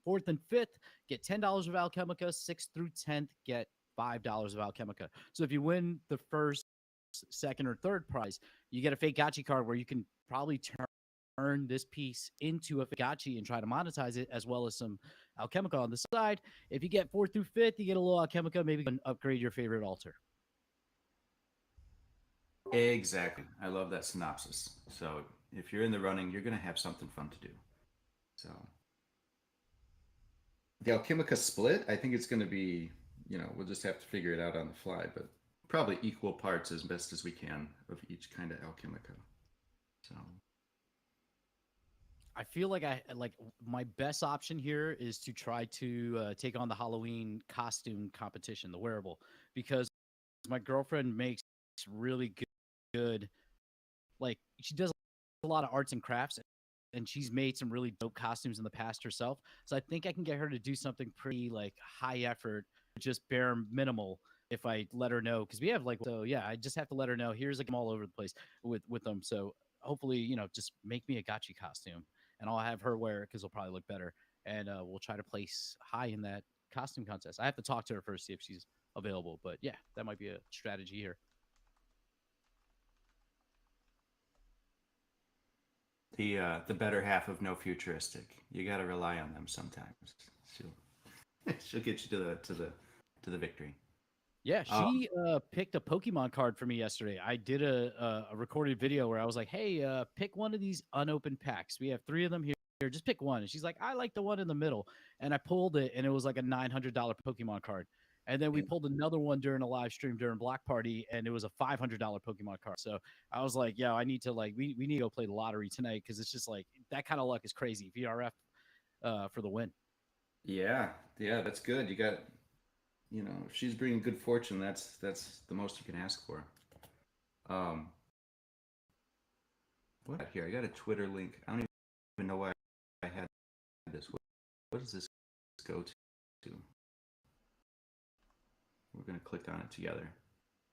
Fourth and fifth, get $10 of Alchemica. Sixth through 10th, get $5 of Alchemica. So if you win the first, second, or third prize, you get a fake Gotchi card where you can probably turn this piece into a fake Gotchi and try to monetize it, as well as some Alchemica on the side. If you get fourth through fifth, you get a little Alchemica. Maybe you can upgrade your favorite altar. Exactly. I love that synopsis. So if you're in the running, you're gonna have something fun to do. So the Alchemica split, I think it's gonna be, we'll just have to figure it out on the fly, but probably equal parts as best as we can of each kind of Alchemica. So I feel like my best option here is to try to take on the Halloween costume competition, the wearable, because my girlfriend makes really good, like she does a lot of arts and crafts, and she's made some really dope costumes in the past herself. So I think I can get her to do something pretty like high effort, just bare minimal if I let her know. Because we have I just have to let her know. Here's I'm all over the place with them. So hopefully, just make me a Gotchi costume, and I'll have her wear it because it'll probably look better. And we'll try to place high in that costume contest. I have to talk to her first, see if she's available. But yeah, that might be a strategy here. the better half of no futuristic. You got to rely on them sometimes. She'll get you to the victory. Yeah, she picked a Pokemon card for me yesterday. I did a recorded video where I was like, "Hey, pick one of these unopened packs. We have 3 of them here. Just pick one." And she's like, "I like the one in the middle." And I pulled it, and it was like a $900 Pokemon card. And then we pulled another one during a live stream during Block Party, and it was a $500 Pokemon card. So I was like, "Yeah, I need to we need to go play the lottery tonight because it's just like that kind of luck is crazy." VRF for the win. Yeah, that's good. You got, if she's bringing good fortune, that's the most you can ask for. What here? I got a Twitter link. I don't even know why I had this. What does this go to? We're gonna click on it together.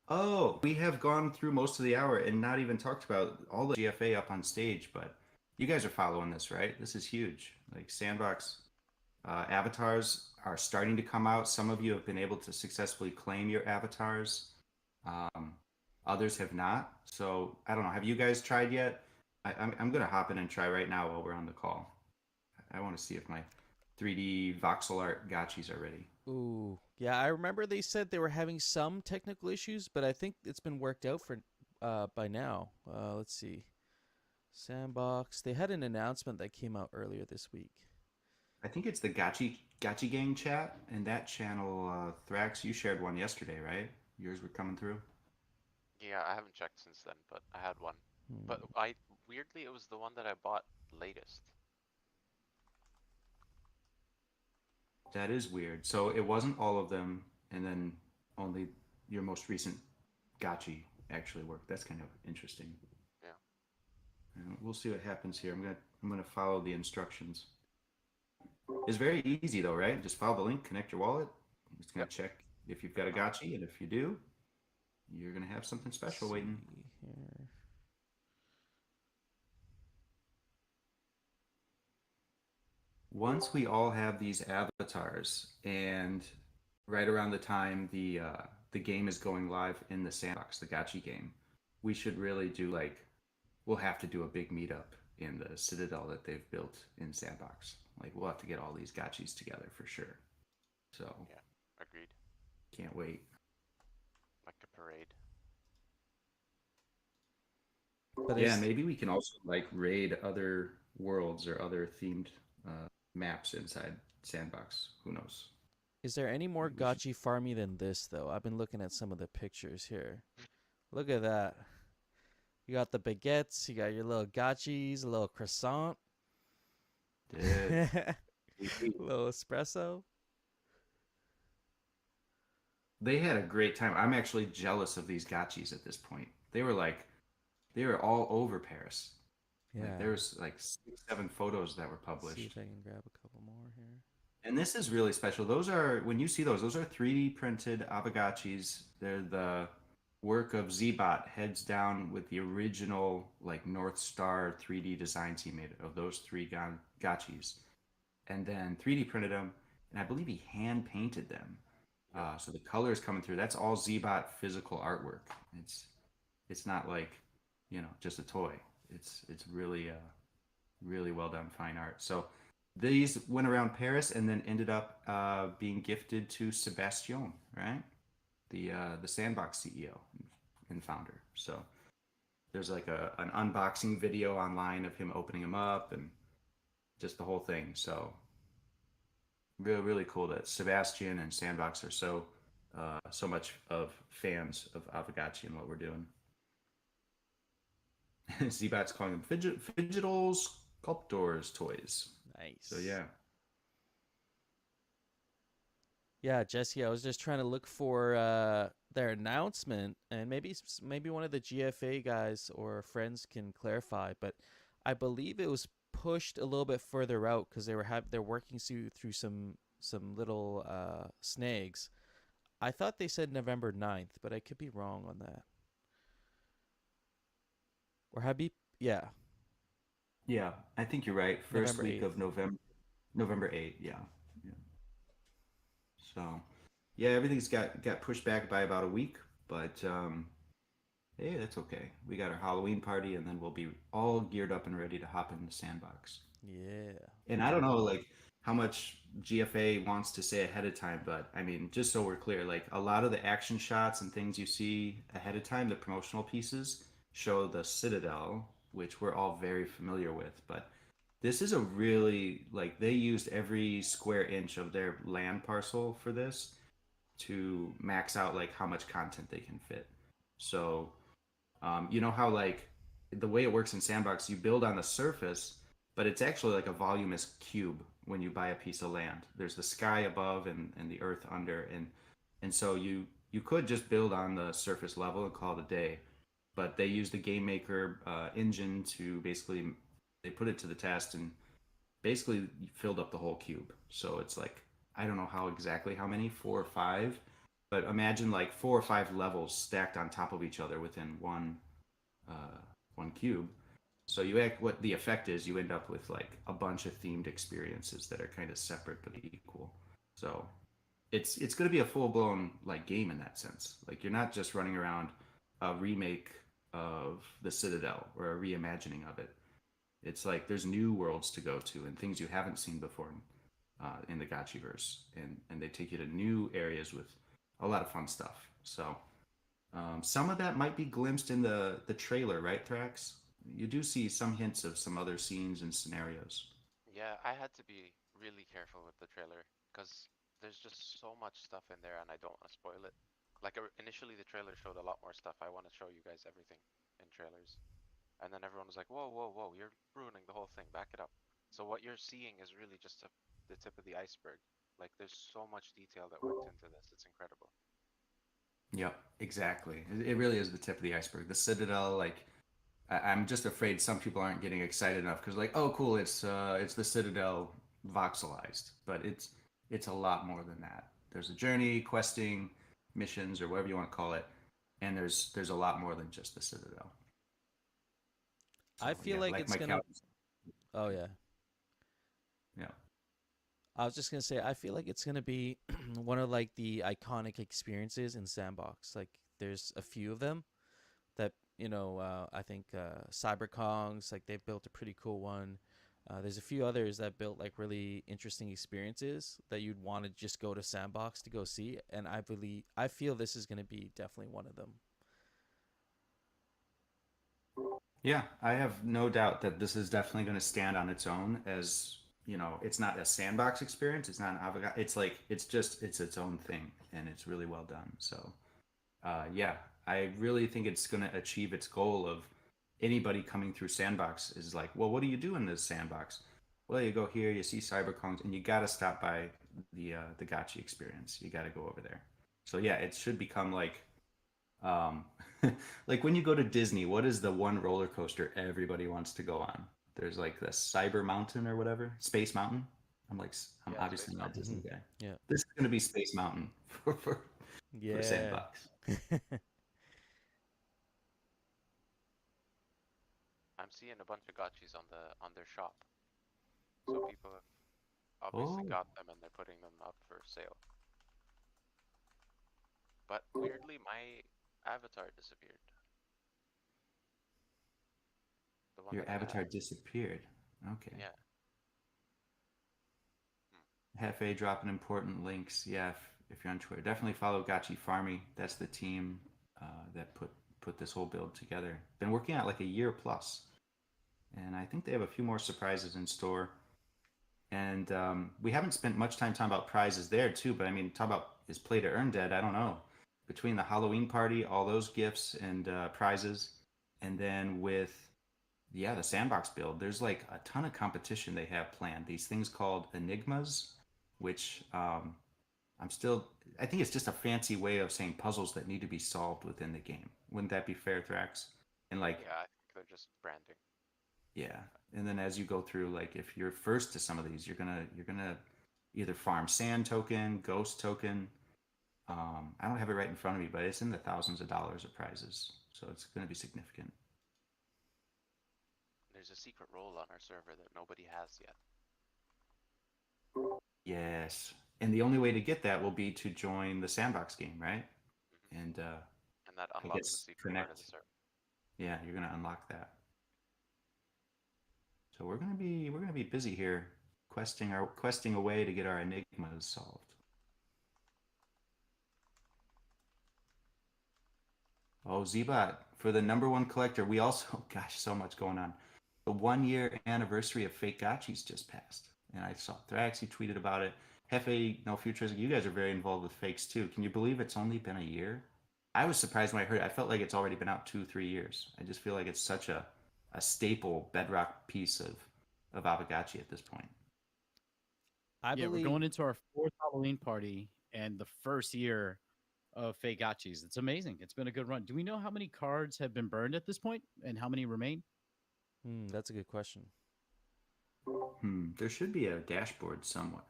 Oh, we have gone through most of the hour and not even talked about all the GFA up on stage, but you guys are following this, right? This is huge. Like Sandbox avatars are starting to come out. Some of you have been able to successfully claim your avatars. Others have not. So I don't know. Have you guys tried yet? I'm going to hop in and try right now while we're on the call. I want to see if my 3D voxel art gotchis are ready. Ooh, yeah. I remember they said they were having some technical issues, but I think it's been worked out for by now. Let's see. Sandbox. They had an announcement that came out earlier this week. I think it's the Gotchi Gang chat, and that channel, Thrax, you shared one yesterday, right? Yours were coming through. Yeah, I haven't checked since then, but I had one. But Hmm. weirdly, it was the one that I bought latest. That is weird. So it wasn't all of them, and then only your most recent Gotchi actually worked. That's kind of interesting. Yeah. We'll see what happens here. I'm gonna follow the instructions. It's very easy though, right? Just follow the link, connect your wallet. It's gonna Yep. check if you've got Yep. a Gotchi, and if you do, you're gonna have something Let's special see waiting. here. Once we all have these avatars, and right around the time the game is going live in the sandbox, the Gotchi game, we should really do like we'll have to do a big meetup in the citadel that they've built in sandbox. Like we'll have to get all these Gotchis together for sure. So Yeah. Agreed. can't wait. Like a parade. But Yeah, is maybe we can also like raid other worlds or other themed maps inside sandbox. Who knows? is there any more We should. gotchi farmy than this though? I've been looking at some of the pictures here. Look at that. You got the baguettes, you got your little gotchis, a little croissant, Dude, little espresso. they had a great time. I'm actually jealous of these gotchis at this point. They were all over Paris. Like Yeah. there's like 6, 7 photos that were Let's see if published. I can grab a couple more here. And this is really special. Those are when you see those are 3D printed Aavegotchis. They're the work of Zbot, heads down with the original like North Star 3D designs he made of those three gotchis, and then 3D printed them, and I believe he hand painted them. So the colors coming through. That's all Zbot physical artwork. It's not like just a toy. It's really really well done fine art. So these went around Paris and then ended up being gifted to Sebastian, right? The Sandbox CEO and founder. So there's like an unboxing video online of him opening them up and just the whole thing. So really really cool that Sebastian and Sandbox are so much of fans of Aavegotchi and what we're doing. Zbot's calling them fidgetals, sculptors, toys. Nice. So yeah. Yeah, Jesse, I was just trying to look for their announcement, and maybe one of the GFA guys or friends can clarify. But I believe it was pushed a little bit further out because they're working through some little snags. I thought they said November 9th, but I could be wrong on that. Or yeah, Yeah, I think you're right. First November week 8th. of November 8th. Yeah, yeah. So, yeah, everything's got pushed back by about a week, but hey, that's okay. We got our Halloween party, and then we'll be all geared up and ready to hop in the sandbox. Yeah. And I don't know, like how much GFA wants to say ahead of time, but I mean, just so we're clear, like a lot of the action shots and things you see ahead of time, the promotional pieces show the Citadel, which we're all very familiar with, but this is a really like they used every square inch of their land parcel for this to max out like how much content they can fit. So, you know how like the way it works in Sandbox, you build on the surface, but it's actually like a voluminous cube when you buy a piece of land. There's the sky above and the earth under, and so you could just build on the surface level and call it a day, but they use the game maker engine to basically they put it to the test and basically filled up the whole cube. So it's like I don't know how many, 4 or 5, but imagine like 4 or 5 levels stacked on top of each other within one cube. So what the effect is, you end up with like a bunch of themed experiences that are kind of separate but equal. So it's going to be a full blown like game in that sense. Like you're not just running around a remake of the Citadel or a reimagining of it. It's like there's new worlds to go to and things you haven't seen before in the Gotchiverse, and they take you to new areas with a lot of fun stuff. So some of that might be glimpsed in the trailer, right, Thrax? You do see some hints of some other scenes and scenarios. Yeah, I had to be really careful with the trailer because there's just so much stuff in there, and I don't want to spoil it. Like initially, the trailer showed a lot more stuff. I want to show you guys everything in trailers, and then everyone was like, "Whoa, whoa, whoa! You're ruining the whole thing. Back it up." So what you're seeing is really just the tip of the iceberg. Like there's so much detail that worked into this. It's incredible. Yep, exactly. It really is the tip of the iceberg. The Citadel, like, I'm just afraid some people aren't getting excited enough because, like, oh, cool, it's the Citadel voxelized, but it's a lot more than that. There's a journey, questing, missions, or whatever you want to call it, and there's a lot more than just the Citadel. So, I feel yeah, like like it's my gonna. couch. Oh yeah. Yeah. I was just gonna say, I feel like it's gonna be one of like the iconic experiences in Sandbox. Like, there's a few of them that I think CyberKong's like they built a pretty cool one. There's a few others that built like really interesting experiences that you'd want to just go to Sandbox to go see, and I feel this is gonna be definitely one of them. Yeah, I have no doubt that this is definitely going to stand on its own as, it's not a sandbox experience. It's not an Aavegotchi. It's like, it's its own thing and it's really well done. So, yeah, I really think it's going to achieve its goal of anybody coming through sandbox is like, well, what do you do in this sandbox? Well, you go here, you see cybercongs, and you got to stop by the Gotchi experience. You got to go over there. So yeah, it should become like um, like when you go to Disney, what is the one roller coaster everybody wants to go on? There's like the Cyber Mountain or whatever, Space Mountain. I'm Yeah, obviously Space not a Mountain. Disney guy. Yeah. This is gonna be Space Mountain for Yeah. Sandbox. I'm seeing a bunch of gotchis on their shop. So people have obviously Oh, got them and they're putting them up for sale. But weirdly, my avatar disappeared. The one your that I had. avatar disappeared. Okay. Yeah. Hmm. Hefe dropping important links. Yeah, if you're on Twitter, definitely follow Gotchi Farmy. That's the team that put this whole build together. Been working out like a year plus, and I think they have a few more surprises in store. And we haven't spent much time talking about prizes there too. But I mean, talk about is play to earn dead? I don't know. Between the Halloween party, all those gifts and prizes, and then with the sandbox build, there's like a ton of competition they have planned. These things called enigmas, which I think it's just a fancy way of saying puzzles that need to be solved within the game. Wouldn't that be fair, Thrax? And like, Yeah, I think they're just branding. yeah, and then as you go through, like if you're first to some of these, you're gonna either farm sand token, ghost token. I don't have it right in front of me, but it's in the thousands of dollars of prizes, so it's gonna be significant. There's a secret role on our server that nobody has yet. Yes, and the only way to get that will be to join the sandbox game, right? And And that I unlocks a guess secret part of connect. the server. Yeah, you're gonna unlock that. So we're gonna be busy here, questing a way to get our enigmas solved. Oh, Zbot, for the number one collector, we also, gosh, so much going on. The 1 year anniversary of Fake Gotchis just passed. And I saw Thrax, he tweeted about it. Hefe, No Futures, you guys are very involved with fakes too. Can you believe it's only been a year? I was surprised when I heard it. I felt like it's already been out 2, 3 years. I just feel like it's such a staple bedrock piece of Aavegotchi at this point. I Yeah, we're believe going into our fourth Halloween party and the first year of Fake Gotchis. It's amazing. It's been a good run. Do we know how many cards have been burned at this point and how many remain? that's a good question. There should be a dashboard somewhere.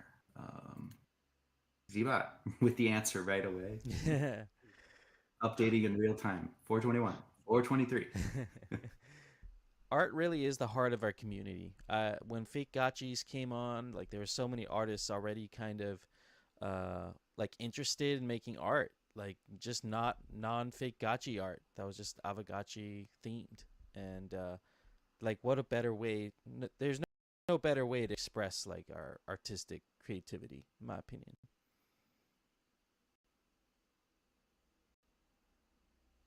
Zbot with the answer right away. Updating in real time. 421, 423. Art really is the heart of our community. When Fake Gotchis came on, like there were so many artists already kind of like interested in making art, like just not non-fake Gotchi art that was just Aavegotchi themed. And like what a better way, there's no better way to express like our artistic creativity, in my opinion.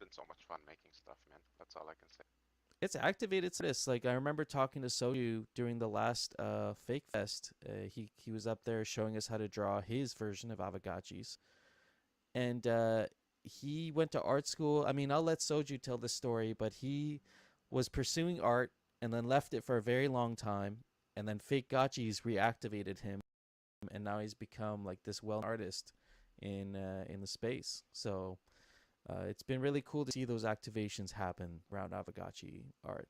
Been so much fun making stuff, man. That's all I can say. It's activated this. Like I remember talking to Soju during the last Fake Fest. He was up there showing us how to draw his version of Aavegotchis, and he went to art school. I mean, I'll let Soju tell the story, but he was pursuing art and then left it for a very long time, and then Fake Gotchis reactivated him, and now he's become like this well-known artist in the space. So it's been really cool to see those activations happen around Aavegotchi art.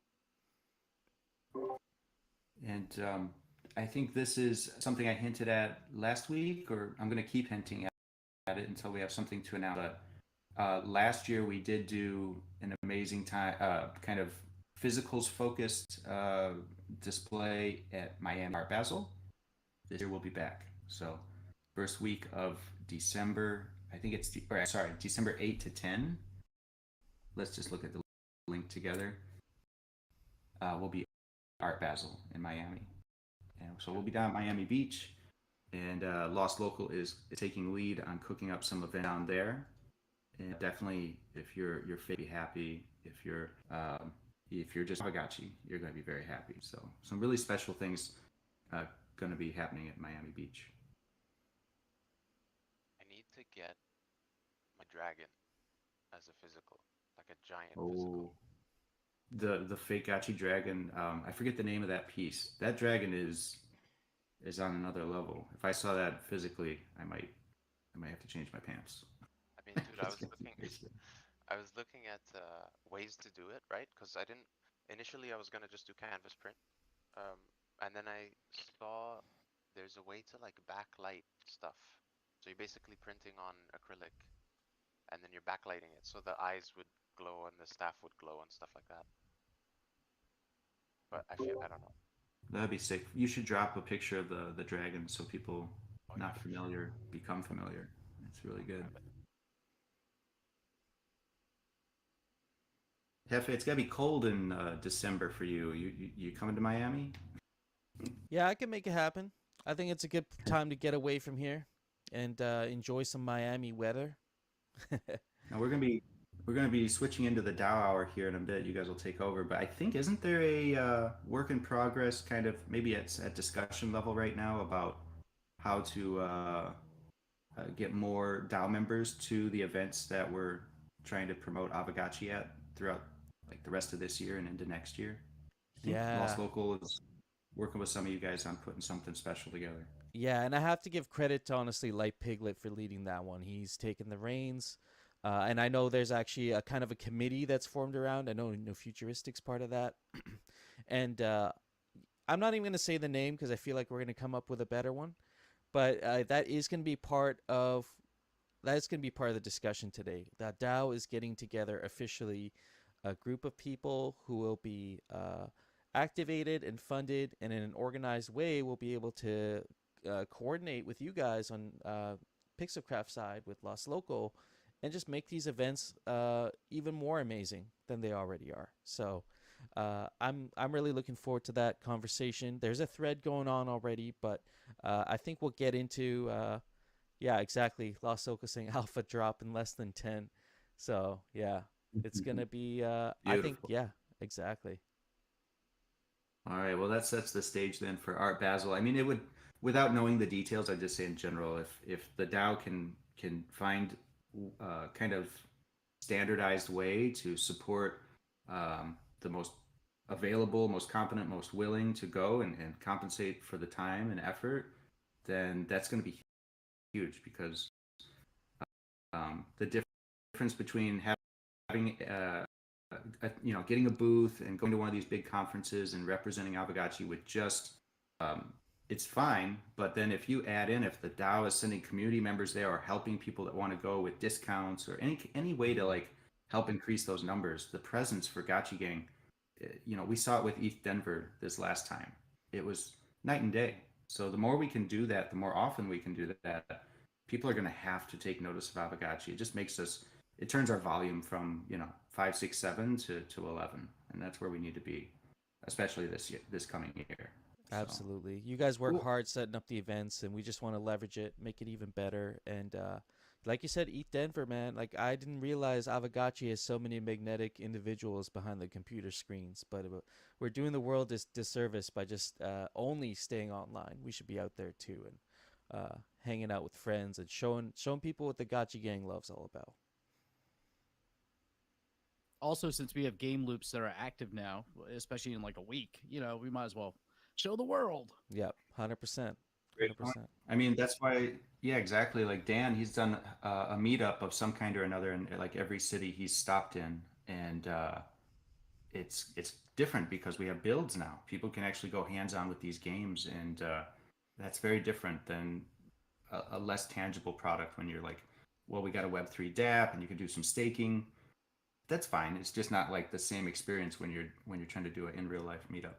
And I think this is something I hinted at last week, or I'm going to keep hinting at it until we have something to announce. But last year we did do an amazing time, kind of physicals focused display at Miami Art Basel. This year we'll be back. So first week of December, I think it's December 8 to 10. Let's just look at the link together. We'll be Art Basel in Miami, and so we'll be down at Miami Beach, and Lost Local is taking lead on cooking up some event down there. And definitely, if you're be happy. If you're just Aavegotchi, you're going to be very happy. So some really special things going to be happening at Miami Beach. I need to get my dragon as a physical, like a giant physical. The Fake Gotchi dragon. I forget the name of that piece. That dragon is on another level. If I saw that physically, I might have to change my pants. I mean, dude, I was looking at ways to do it, right? Because initially I was gonna just do canvas print, and then I saw there's a way to like backlight stuff. So you're basically printing on acrylic, and then you're backlighting it, so the eyes would glow and the staff would glow and stuff like that. But I don't know. That'd be sick. You should drop a picture of the dragon so people not familiar become familiar. It's really good. Hefe, it's gotta be cold in December for you. You coming to Miami? Yeah, I can make it happen. I think it's a good time to get away from here and enjoy some Miami weather. Now we're gonna be switching into the DAO hour here in a bit. You guys will take over, but I think isn't there a work in progress, kind of maybe it's at discussion level right now about how to get more DAO members to the events that we're trying to promote Aavegotchi at throughout like the rest of this year and into next year. I think Lost Local is working with some of you guys on putting something special together. Yeah, and I have to give credit to honestly Light Piglet for leading that one. He's taken the reins. And I know there's actually a kind of a committee that's formed around. I know No Futuristic's part of that. And I'm not even going to say the name because I feel like we're going to come up with a better one. But that is going to be part of the discussion today. That DAO is getting together officially a group of people who will be activated and funded, and in an organized way will be able to coordinate with you guys on Pixelcraft side with Lost Local and just make these events even more amazing than they already are. So I'm really looking forward to that conversation. There's a thread going on already, but I think we'll get into yeah, exactly. Lost Local saying alpha drop in less than 10. So yeah, it's gonna be I think exactly. All right, well that sets the stage then for Art Basel. I mean, it would, without knowing the details, I'd just say in general, if the DAO can find kind of standardized way to support the most available, most competent, most willing to go and compensate for the time and effort, then that's going to be huge, because the difference between having getting a booth and going to one of these big conferences and representing Aavegotchi with just it's fine, but then if you add in, if the DAO is sending community members there or helping people that want to go with discounts or any way to like help increase those numbers, the presence for Gotchi Gang, we saw it with ETH Denver this last time. It was night and day. So the more we can do that, the more often we can do that, people are going to have to take notice of Aavegotchi. It just makes us, it turns our volume from 5, 6, 7 to 11, and that's where we need to be, especially this coming year. Absolutely. You guys work hard setting up the events, and we just want to leverage it, make it even better. And like you said, eat Denver, man. Like I didn't realize Aavegotchi has so many magnetic individuals behind the computer screens, but we're doing the world this disservice by just only staying online. We should be out there too and hanging out with friends and showing people what the Gotchi gang loves all about. Also, since we have game loops that are active now, especially in like a week, we might as well show the world. Yep, 100%. Great point. 100%. I mean, that's why, yeah, exactly. Like Dan, he's done a meetup of some kind or another in like every city he's stopped in, and it's different because we have builds now. People can actually go hands-on with these games, and that's very different than a less tangible product when you're like, well, we got a Web3 dApp, and you can do some staking. That's fine. It's just not like the same experience when you're trying to do it in real life meetup.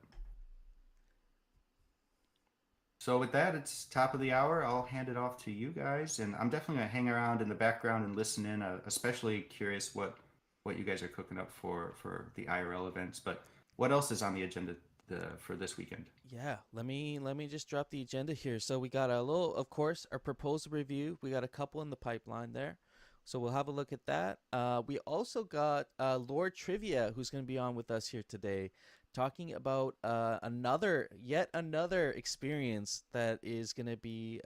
So with that, it's top of the hour. I'll hand it off to you guys, and I'm definitely gonna hang around in the background and listen in. Especially curious what you guys are cooking up for the IRL events. But what else is on the agenda for this weekend? Yeah, let me just drop the agenda here. So we got a little, of course, our proposal review. We got a couple in the pipeline there, so we'll have a look at that. We also got Lord Trivia, who's going to be on with us here today, talking about yet another experience that is going to be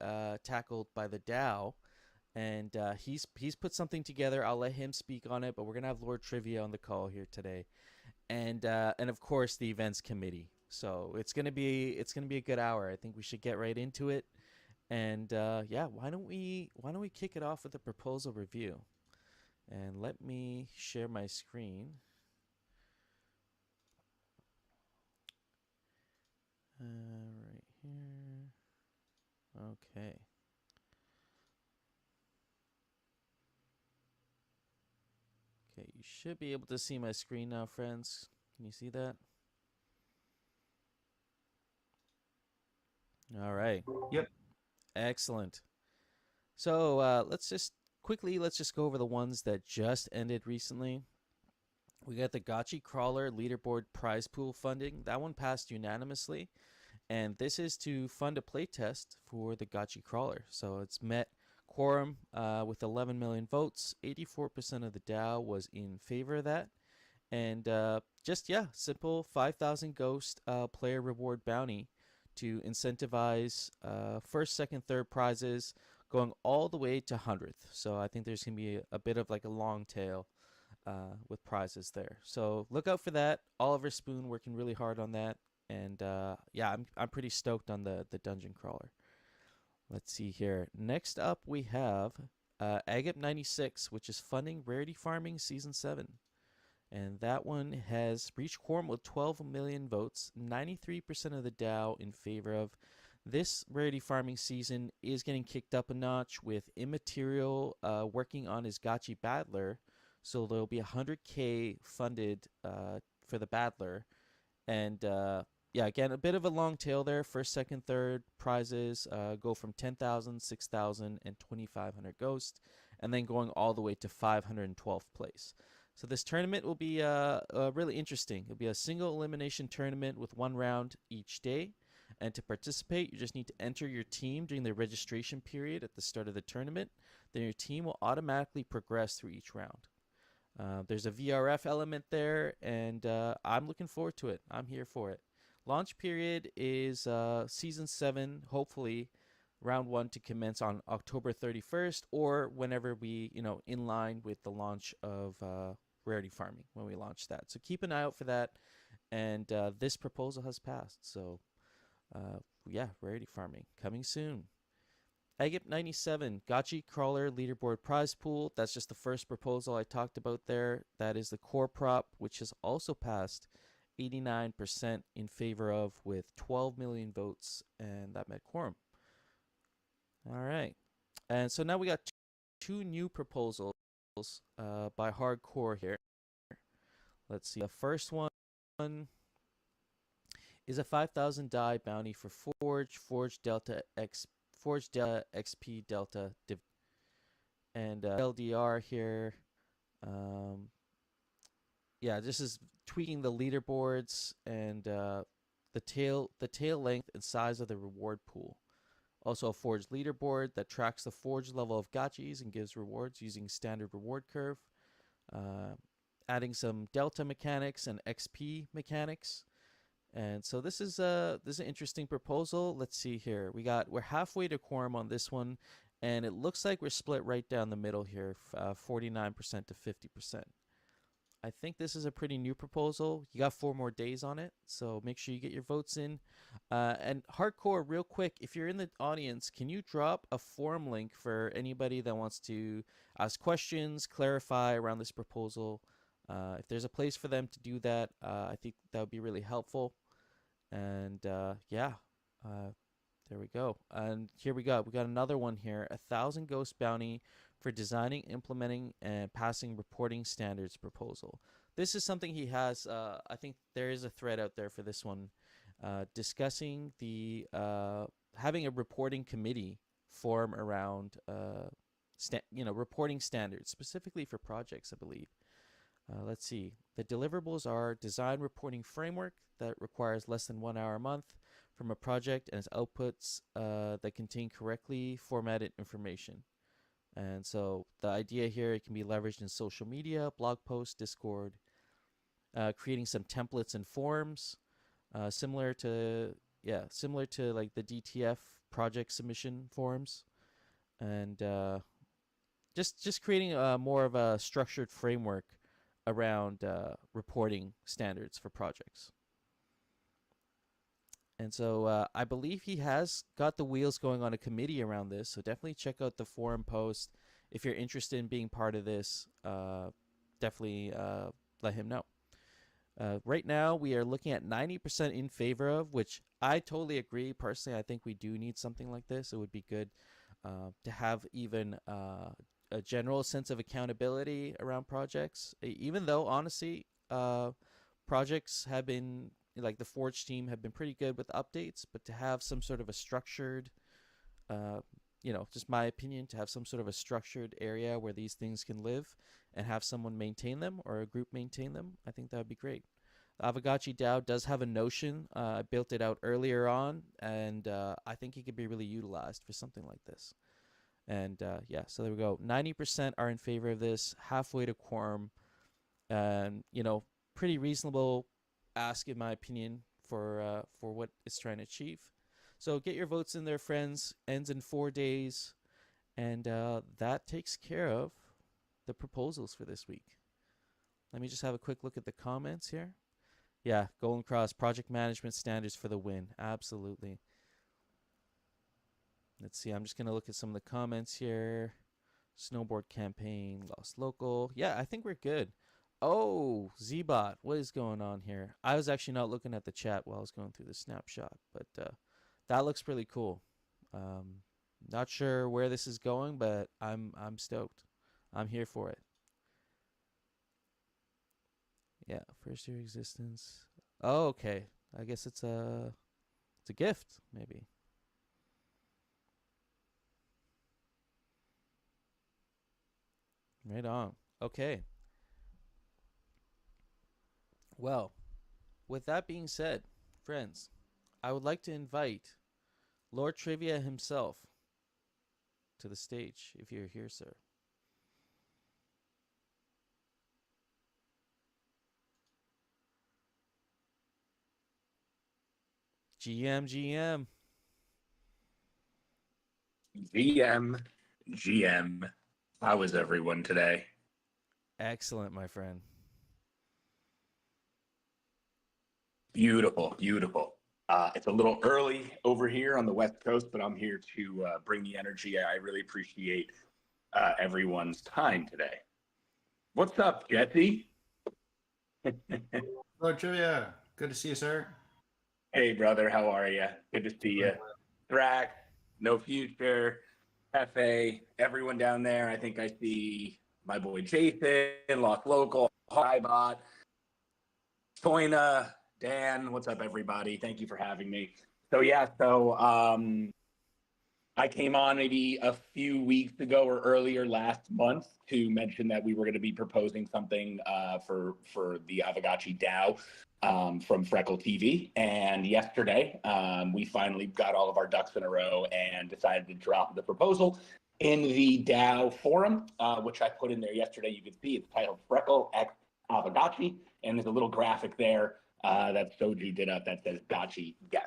tackled by the DAO, and he's put something together. I'll let him speak on it, but we're gonna have Lord Trivia on the call here today, and of course the events committee. So it's gonna be a good hour. I think we should get right into it, and yeah, why don't we kick it off with a proposal review, and let me share my screen. Right here. Okay. Okay, you should be able to see my screen now, friends. Can you see that? All right. Yep. Excellent. So let's just go over the ones that just ended recently. We got the Gotchi Crawler leaderboard prize pool funding. That one passed unanimously. And this is to fund a playtest for the Gotchi Crawler. So it's met quorum with 11 million votes. 84% of the DAO was in favor of that. And simple 5,000 ghost player reward bounty to incentivize first, second, third prizes going all the way to 100th. So I think there's going to be a bit of like a long tail with prizes there. So look out for that. Oliver Spoon working really hard on that. And I'm pretty stoked on the dungeon crawler. Let's see here. Next up we have Agap 96, which is funding Rarity Farming Season 7. And that one has reached quorum with 12 million votes. 93% of the DAO in favor of. This Rarity Farming season is getting kicked up a notch with Immaterial working on his Gotchi Battler. So there'll be 100K funded for the Battler. And again, a bit of a long tail there. First, second, third prizes go from 10,000, 6,000, and 2,500 ghost, and then going all the way to 512th place. So this tournament will be really interesting. It'll be a single elimination tournament with one round each day. And to participate, you just need to enter your team during the registration period at the start of the tournament. Then your team will automatically progress through each round. There's a VRF element there, and I'm looking forward to it. I'm here for it. Launch period is Season 7, hopefully round 1 to commence on October 31st, or whenever we, in line with the launch of Rarity Farming, when we launch that. So keep an eye out for that. And this proposal has passed. So, Rarity Farming coming soon. Agap 97, Gotchi Crawler Leaderboard Prize Pool. That's just the first proposal I talked about there. That is the core prop, which has also passed 89% in favor of with 12 million votes, and that met quorum. All right. And so now we got two new proposals by Hardcore here. Let's see. The first one is a 5,000 die bounty for Forge Delta XP Delta and LDR here. This is tweaking the leaderboards and the tail length and size of the reward pool. Also, a Forge leaderboard that tracks the Forge level of Gotchis and gives rewards using standard reward curve. Adding some Delta mechanics and XP mechanics. And so this is an interesting proposal. Let's see here. We're halfway to quorum on this one, and it looks like we're split right down the middle here, 49% to 50%. I think this is a pretty new proposal. You got 4 more days on it, so make sure you get your votes in. And hardcore, real quick, if you're in the audience, can you drop a forum link for anybody that wants to ask questions, clarify around this proposal? If there's a place for them to do that, I think that would be really helpful. And there we go. And here we got another one here, 1,000 ghost bounty for designing, implementing, and passing reporting standards proposal. This is something he has. I think there is a thread out there for this one, discussing the having a reporting committee form around reporting standards specifically for projects, I believe. Let's see. The deliverables are design reporting framework that requires less than 1 hour a month from a project and its outputs that contain correctly formatted information. And so the idea here, it can be leveraged in social media, blog posts, Discord, creating some templates and forms, similar to like the DTF project submission forms, and just creating more of a structured framework around reporting standards for projects. And so I believe he has got the wheels going on a committee around this. So definitely check out the forum post. If you're interested in being part of this, definitely let him know. Right now, we are looking at 90% in favor of, which I totally agree. Personally, I think we do need something like this. It would be good to have even a general sense of accountability around projects, even though, honestly, projects have been, like the Forge team have been pretty good with updates, but to have some sort of a structured, just my opinion, to have some sort of a structured area where these things can live and have someone maintain them or a group maintain them, I think that would be great. Aavegotchi DAO does have a Notion. I built it out earlier on, and I think it could be really utilized for something like this. And so there we go. 90% are in favor of this, halfway to quorum, and pretty reasonable ask in my opinion for what it's trying to achieve. So get your votes in there, friends. Ends in 4 days, and that takes care of the proposals for this week. Let me just have a quick look at the comments here. Yeah, Golden Cross project management standards for the win. Absolutely. Let's see. I'm just going to look at some of the comments here. Snowboard campaign, lost local. Yeah, I think we're good. Oh, Zbot, what is going on here? I was actually not looking at the chat while I was going through the snapshot, but that looks really cool. Not sure where this is going, but I'm stoked. I'm here for it. Yeah, first year existence. Oh, okay. I guess it's a gift, maybe. Right on. Okay. Well, with that being said, friends, I would like to invite Lord Trivia himself to the stage, if you're here, sir. GM. GM. How is everyone today? Excellent, my friend. Beautiful. It's a little early over here on the West Coast, but I'm here to bring the energy. I really appreciate everyone's time today. What's up, Jesse? Lord Trivia, good to see you, sir. Hey, brother, how are you? Good to see you. Thrax, No Future, Hefe, everyone down there. I think I see my boy Jason, Lost Local, Highbot, Toyna, Dan. What's up, everybody? Thank you for having me. So I came on maybe a few weeks ago or earlier last month to mention that we were going to be proposing something for the Aavegotchi DAO. from Freckle TV. And yesterday, we finally got all of our ducks in a row and decided to drop the proposal in the DAO forum, which I put in there yesterday. You can see it's titled Freckle X Aavegotchi, and there's a little graphic there that Soji did up that says Gotchi Guess.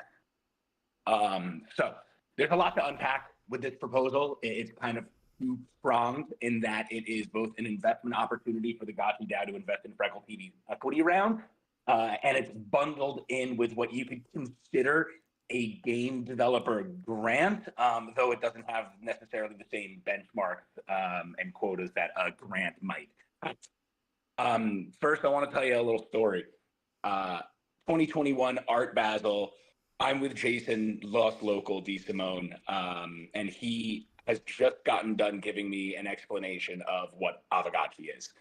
So there's a lot to unpack with this proposal. It's kind of two-pronged in that it is both an investment opportunity for the Gotchi DAO to invest in Freckle TV's equity round, and it's bundled in with what you could consider a game developer grant, though it doesn't have necessarily the same benchmarks and quotas that a grant might. First, I want to tell you a little story. 2021 Art Basel. I'm with Jason, Lost Local, D. Simone, and he has just gotten done giving me an explanation of what Aavegotchi is.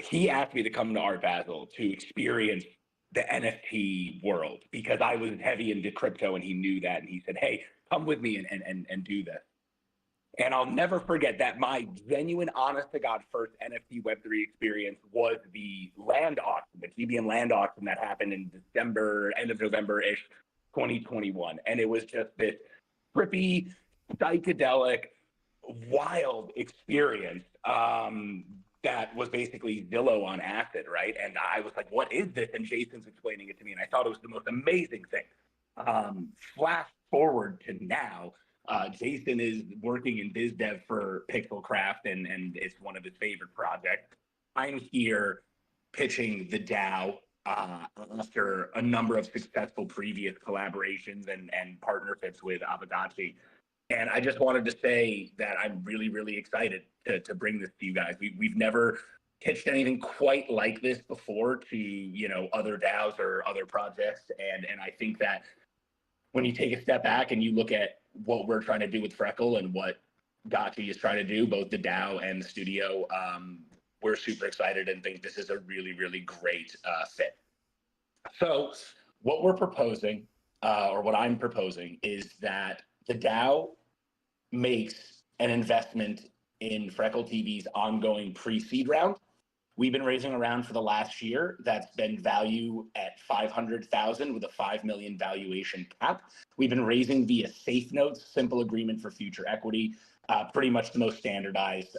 He asked me to come to Art Basel to experience the NFT world because I was heavy into crypto and he knew that. And he said, hey, come with me and do this. And I'll never forget that my genuine, honest to God, first NFT Web3 experience was the land auction, the GBN land auction that happened in December, end of November-ish, 2021. And it was just this trippy, psychedelic, wild experience that was basically Zillow on acid, right? And I was like, what is this? And Jason's explaining it to me, and I thought it was the most amazing thing. Flash forward to now, Jason is working in biz dev for Pixelcraft, and it's one of his favorite projects. I'm here pitching the DAO after a number of successful previous collaborations and partnerships with Aavegotchi. And I just wanted to say that I'm really, really excited to bring this to you guys. We've never pitched anything quite like this before to, you know, other DAOs or other projects. And I think that when you take a step back and you look at what we're trying to do with Freckle and what Gotchi is trying to do, both the DAO and the studio, we're super excited and think this is a really, really great fit. So what we're proposing, or what I'm proposing, is that the DAO makes an investment in Freckle TV's ongoing pre-seed round. We've been raising a round for the last year that's been value at 500,000 with a 5 million valuation cap. We've been raising via safe notes, simple agreement for future equity, pretty much the most standardized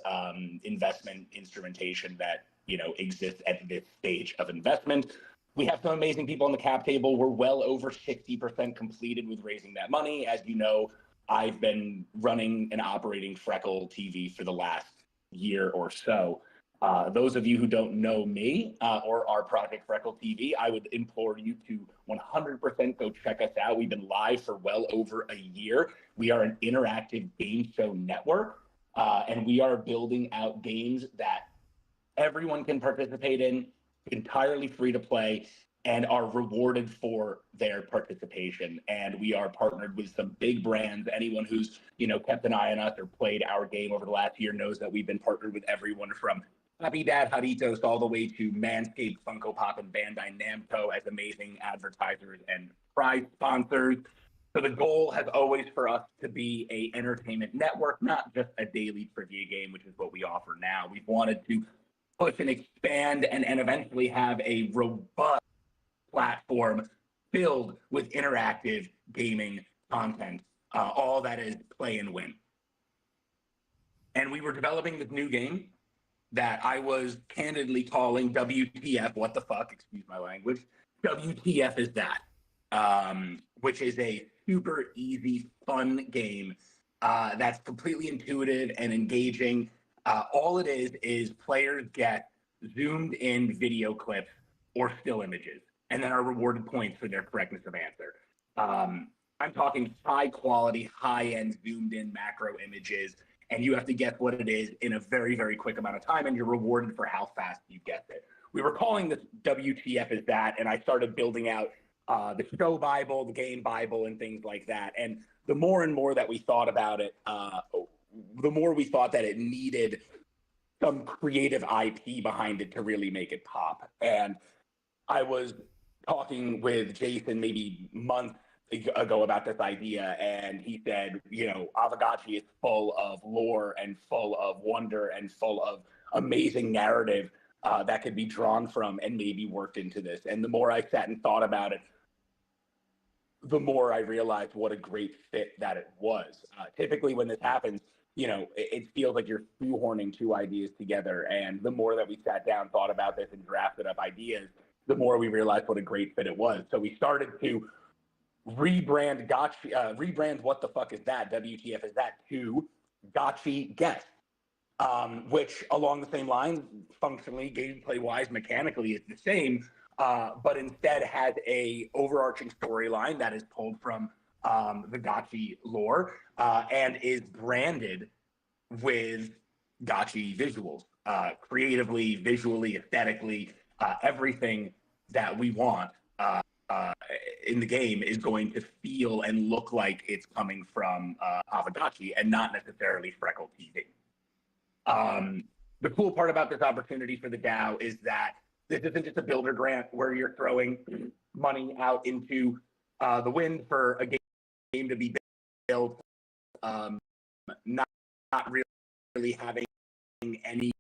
investment instrumentation that, you know, exists at this stage of investment. We have some amazing people on the cap table. We're well over 60% completed with raising that money. As you know, I've been running and operating Freckle TV for the last year or so. Those of you who don't know me or our project Freckle TV, I would implore you to 100% go check us out. We've been live for well over a year. We are an interactive game show network, and we are building out games that everyone can participate in, entirely free to play, and are rewarded for their participation. And we are partnered with some big brands. Anyone who's, you know, kept an eye on us or played our game over the last year knows that we've been partnered with everyone from Happy Dad Haritos all the way to Manscaped, Funko Pop, and Bandai Namco as amazing advertisers and prize sponsors. So the goal has always for us to be a entertainment network, not just a daily trivia game, which is what we offer now. We've wanted to push and expand and eventually have a robust platform filled with interactive gaming content, all that is play and win. And we were developing this new game that I was candidly calling WTF, what the fuck, excuse my language. WTF is that, which is a super easy, fun game that's completely intuitive and engaging. All it is players get zoomed in video clips or still images, and then are rewarded points for their correctness of answer. I'm talking high quality, high end zoomed in macro images, and you have to guess what it is in a very, very quick amount of time, and you're rewarded for how fast you guess it. We were calling this WTF as that, and I started building out the show Bible, the game Bible, and things like that. And the more and more that we thought about it, the more we thought that it needed some creative IP behind it to really make it pop. And I was talking with Jason maybe months ago about this idea, and he said, you know, Aavegotchi is full of lore and full of wonder and full of amazing narrative. that could be drawn from and maybe worked into this. And the more I sat and thought about it, the more I realized what a great fit that it was. Typically, when this happens, you know, it feels like you're shoehorning two ideas together. And the more that we sat down, thought about this, and drafted up ideas, the more we realized what a great fit it was. So we started to rebrand rebrand What the Fuck Is That? WTF Is That? To Gotchi Guess, which along the same lines, functionally, gameplay-wise, mechanically, is the same, but instead has a overarching storyline that is pulled from the Gotchi lore and is branded with Gotchi visuals, creatively, visually, aesthetically, everything that we want in the game is going to feel and look like it's coming from Aavegotchi and not necessarily Freckle TV. The cool part about this opportunity for the DAO is that this isn't just a builder grant where you're throwing money out into the wind for a game to be built, not really having any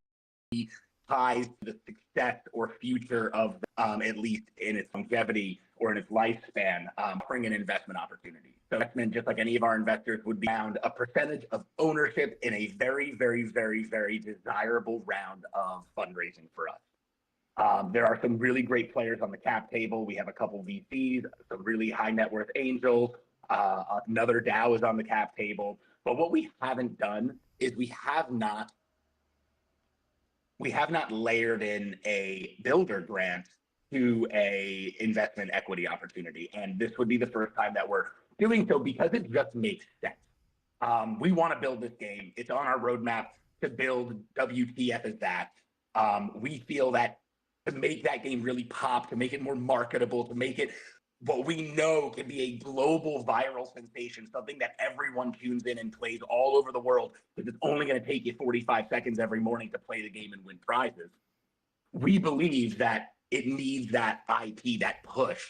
ties to the success or future of at least in its longevity or in its lifespan, offering an investment opportunity. So investment, just like any of our investors, would be around a percentage of ownership in a very, very, very, very desirable round of fundraising for us. There are some really great players on the cap table. We have a couple VCs, some really high net worth angels. Another DAO is on the cap table. But what we haven't done is we have not layered in a builder grant to a investment equity opportunity. And this would be the first time that we're doing so because it just makes sense. We want to build this game. It's on our roadmap to build WTF as that. We feel that to make that game really pop, to make it more marketable, to make it what we know can be a global viral sensation, something that everyone tunes in and plays all over the world, because it's only going to take you 45 seconds every morning to play the game and win prizes. We believe that it needs that IP, that push.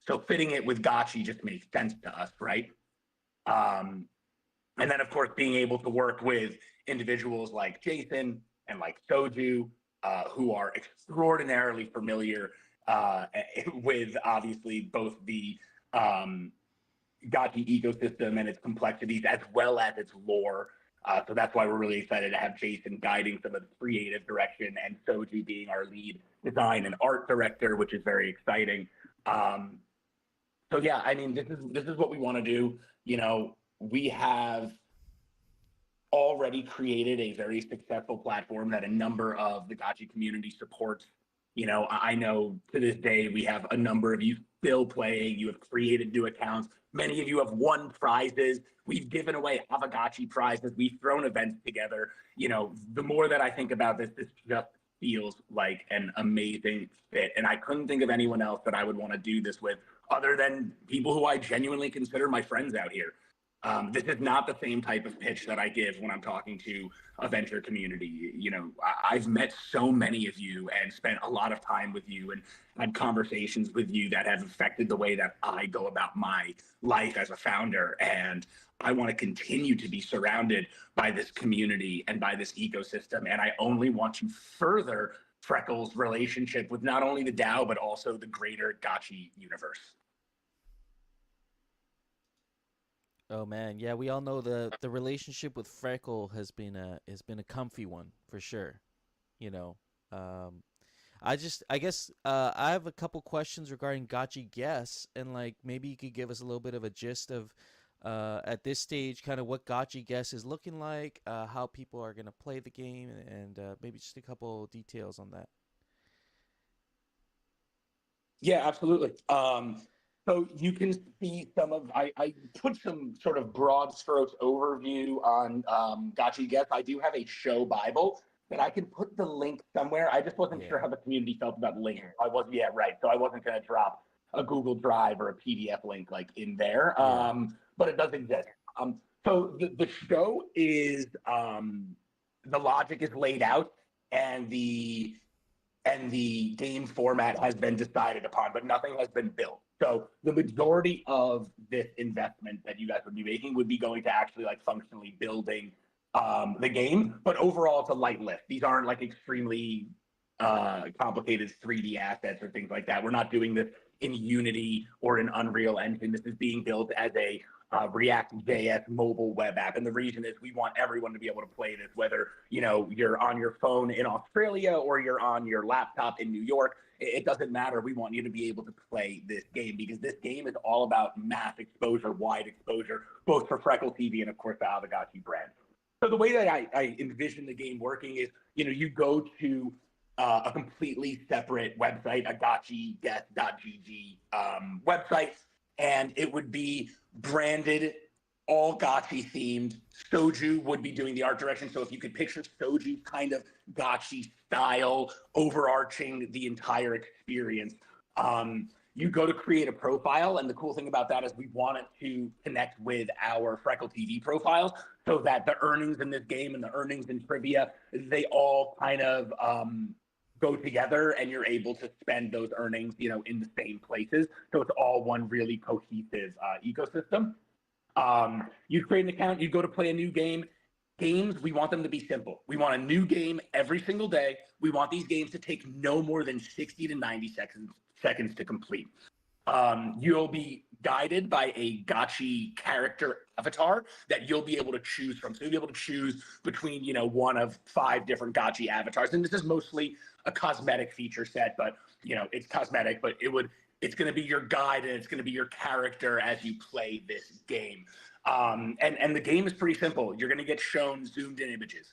So fitting it with Gotchi just makes sense to us, right? And then, of course, being able to work with individuals like Jason and like Soju, who are extraordinarily familiar with obviously both the Gotchi ecosystem and its complexities as well as its lore. So that's why we're really excited to have Jason guiding some of the creative direction and Soji being our lead design and art director, which is very exciting. So yeah, I mean, this is what we want to do. You know, we have already created a very successful platform that a number of the Gotchi community supports. You know, I know to this day we have a number of you still playing. You have created new accounts. Many of you have won prizes. We've given away Aavegotchi prizes. We've thrown events together. You know, the more that I think about this, this just feels like an amazing fit. And I couldn't think of anyone else that I would want to do this with other than people who I genuinely consider my friends out here. This is not the same type of pitch that I give when I'm talking to a venture community. You know, I've met so many of you and spent a lot of time with you and had conversations with you that have affected the way that I go about my life as a founder. And I want to continue to be surrounded by this community and by this ecosystem. And I only want to further Freckles' relationship with not only the DAO, but also the greater Gotchi universe. Oh man, yeah, we all know the relationship with Freckle has been a comfy one for sure. You know, I guess I have a couple questions regarding Gotchi Guess, and like maybe you could give us a little bit of a gist of at this stage kind of what Gotchi Guess is looking like, how people are gonna play the game, and maybe just a couple details on that. Yeah, absolutely. So you can see some of, I put some sort of broad strokes overview on Gotchi Guess. I do have a show Bible that I can put the link somewhere. I just wasn't sure how the community felt about the link. Yeah, right. So I wasn't going to drop a Google Drive or a PDF link like in there, but it does exist. So the show is, the logic is laid out and the game format has been decided upon, but nothing has been built. So the majority of this investment that you guys would be making would be going to actually like functionally building the game. But overall, it's a light lift. These aren't like extremely complicated 3D assets or things like that. We're not doing this in Unity or an Unreal Engine. This is being built as a React.js mobile web app. And the reason is we want everyone to be able to play this, whether, you know, you're on your phone in Australia or you're on your laptop in New York. It doesn't matter. We want you to be able to play this game because this game is all about mass exposure, wide exposure, both for Freckle TV and, of course, the Aavegotchi brand. So the way that I envision the game working is, you know, you go to a completely separate website, a gotchi.gg website, and it would be branded all Gotchi themed. Soju would be doing the art direction. So if you could picture Soju's kind of Gotchi style overarching the entire experience, you go to create a profile. And the cool thing about that is we want it to connect with our Freckle TV profiles so that the earnings in this game and the earnings in trivia, they all kind of go together and you're able to spend those earnings, you know, in the same places. So it's all one really cohesive ecosystem. You create an account, you go to play a new game. Games, we want them to be simple. We want a new game every single day. We want these games to take no more than 60 to 90 seconds to complete. You'll be guided by a Gotchi character avatar that you'll be able to choose from. So you'll be able to choose between, you know, one of 5 different Gotchi avatars. And this is mostly a cosmetic feature set, but, you know, it's cosmetic, but it's going to be your guide and it's going to be your character as you play this game. And the game is pretty simple. You're going to get shown zoomed in images.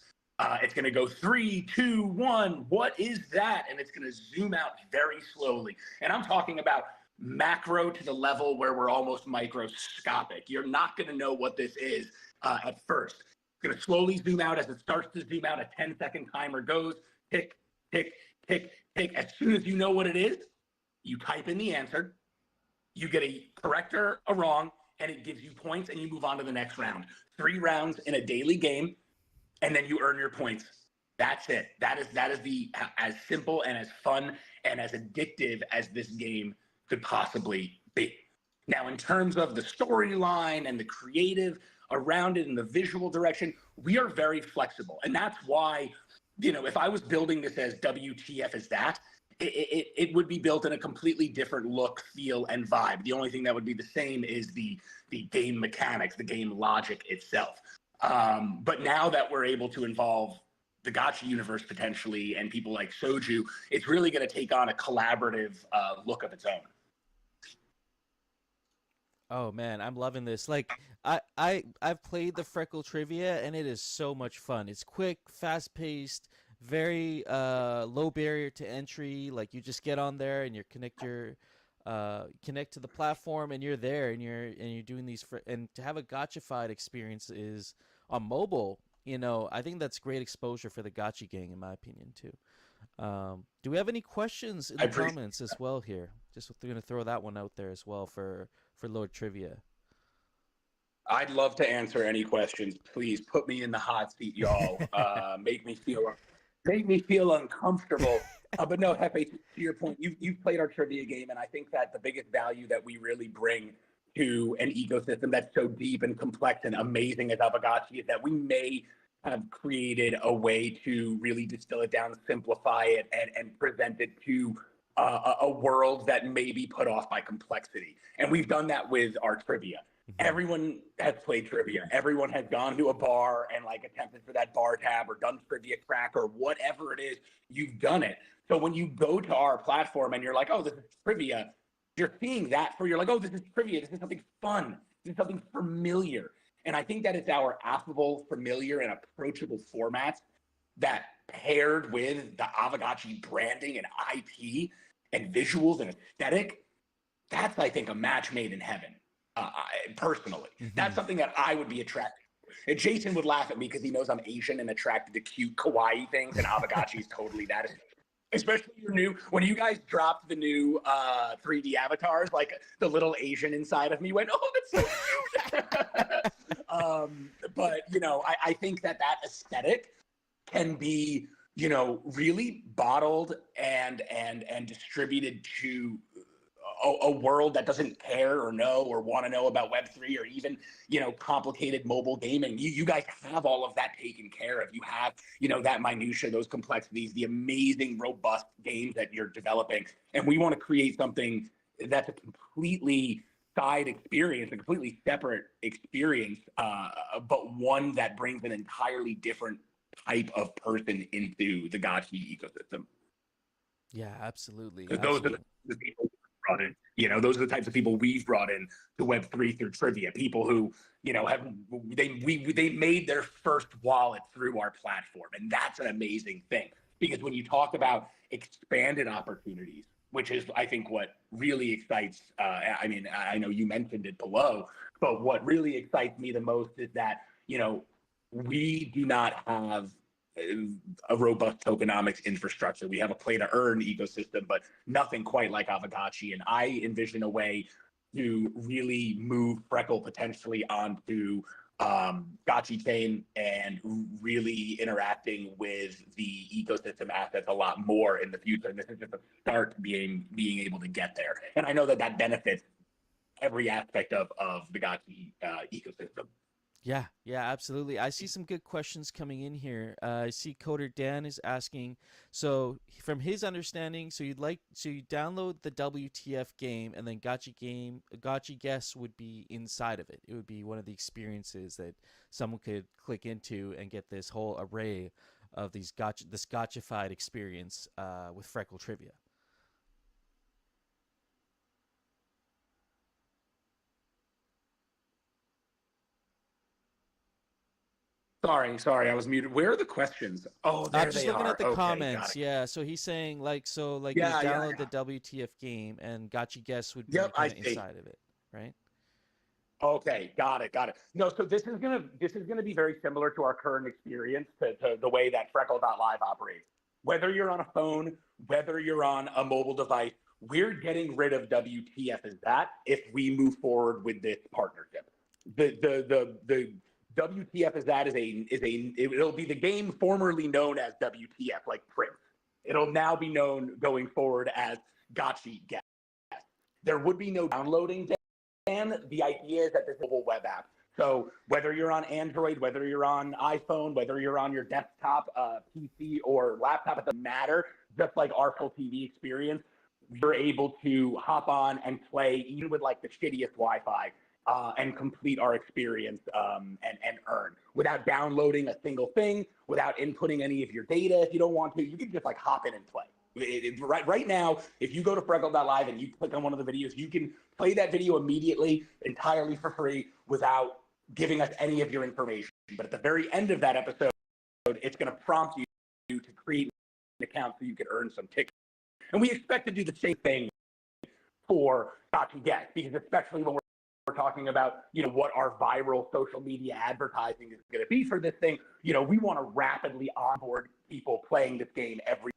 It's going to go 3, 2, 1. What is that? And it's going to zoom out very slowly. And I'm talking about macro to the level where we're almost microscopic. You're not going to know what this is at first. It's going to slowly zoom out. As it starts to zoom out, a 10-second timer goes, tick, tick, tick, tick. As soon as you know what it is, you type in the answer, you get a correct or a wrong, and it gives you points, and you move on to the next round. 3 rounds in a daily game, and then you earn your points. That's it. That is the as simple and as fun and as addictive as this game could possibly be. Now, in terms of the storyline and the creative around it and the visual direction, we are very flexible. And that's why, you know, if I was building this as WTF is that, it would be built in a completely different look, feel, and vibe. The only thing that would be the same is the game mechanics, the game logic itself. But now that we're able to involve the Gotchi universe potentially and people like Soju, it's really going to take on a collaborative look of its own. Oh man, I'm loving this. Like I've played the Freckle Trivia and it is so much fun. It's quick, fast paced, very low barrier to entry. Like you just get on there and you connect to the platform and you're there and you're doing these and to have a gotchified experience is on mobile, you know, I think that's great exposure for the Gotchi gang in my opinion too. Do we have any questions in the comments as well here? Just going to throw that one out there as well for Lord Trivia. I'd love to answer any questions. Please put me in the hot seat, y'all. Make me feel uncomfortable. But no, Hefe, to your point, you've played our trivia game, and I think that the biggest value that we really bring to an ecosystem that's so deep and complex and amazing as Aavegotchi is that we may have created a way to really distill it down, simplify it, and present it to a world that may be put off by complexity. And we've done that with our trivia. Everyone has played trivia. Everyone has gone to a bar and like attempted for that bar tab or done trivia crack or whatever it is. You've done it. So when you go to our platform and you're like, oh, this is trivia, you're seeing that you're like, oh, this is trivia. This is something fun. This is something familiar. And I think that it's our affable, familiar, and approachable formats that paired with the Aavegotchi branding and IP and visuals and aesthetic, that's, I think, a match made in heaven. Personally, that's something that I would be attracted to. And Jason would laugh at me because he knows I'm Asian and attracted to cute kawaii things, and Aavegotchi is totally that. Especially when you guys dropped the new 3D avatars, like the little Asian inside of me went, oh, that's so cute. But, you know, I think that aesthetic can be, you know, really bottled and distributed to a world that doesn't care or know or want to know about Web3 or even, complicated mobile gaming. You guys have all of that taken care of. You have, that minutia, those complexities, the amazing, robust games that you're developing. And we want to create something that's a completely side experience, a completely separate experience, but one that brings an entirely different type of person into the Gotchi ecosystem. Yeah, absolutely. Because those are the people we've brought in. Those are the types of people we've brought in to Web3 through trivia. People who, they made their first wallet through our platform, and that's an amazing thing. Because when you talk about expanded opportunities, which is, I think, what really excites. I know you mentioned it below, but what really excites me the most is that we do not have a robust tokenomics infrastructure. We have a play to earn ecosystem, but nothing quite like Aavegotchi. And I envision a way to really move Freckle potentially onto Gotchi chain and really interacting with the ecosystem assets a lot more in the future. And this is just a start to being able to get there. And I know that benefits every aspect of the Gotchi ecosystem. Yeah, absolutely. I see some good questions coming in here. I see Coder Dan is asking, so from his understanding, so you download the WTF game and then Gotchi guess would be inside of it. It would be one of the experiences that someone could click into and get this whole array of this Gotchified experience with Freckle trivia. Sorry, I was muted. Where are the questions? Oh, there I'm just they looking are. at the Okay, comments. Yeah, so he's saying you download the WTF game and Gotchi guess would be kind of inside of it, right? Okay, got it. No, so this is gonna be very similar to our current experience, to the way that Freckle.live operates. Whether you're on a phone, whether you're on a mobile device, we're getting rid of WTF as that if we move forward with this partnership. The WTF as that it'll be the game formerly known as WTF, like Prince. It'll now be known going forward as Gotchi Guess. There would be no downloading, and the idea is that this is a mobile web app. So whether you're on Android, whether you're on iPhone, whether you're on your desktop, PC, or laptop, it doesn't matter. Just like our full TV experience, you're able to hop on and play even with like the shittiest Wi-Fi. And complete our experience and earn without downloading a single thing, without inputting any of your data. If you don't want to, you can just like hop in and play. Right now, if you go to Freckle.live and you click on one of the videos, you can play that video immediately, entirely for free, without giving us any of your information. But at the very end of that episode, it's going to prompt you to create an account so you can earn some tickets. And we expect to do the same thing for Gotchi Guess, because especially when we're talking about, what our viral social media advertising is going to be for this thing, we want to rapidly onboard people playing this game every.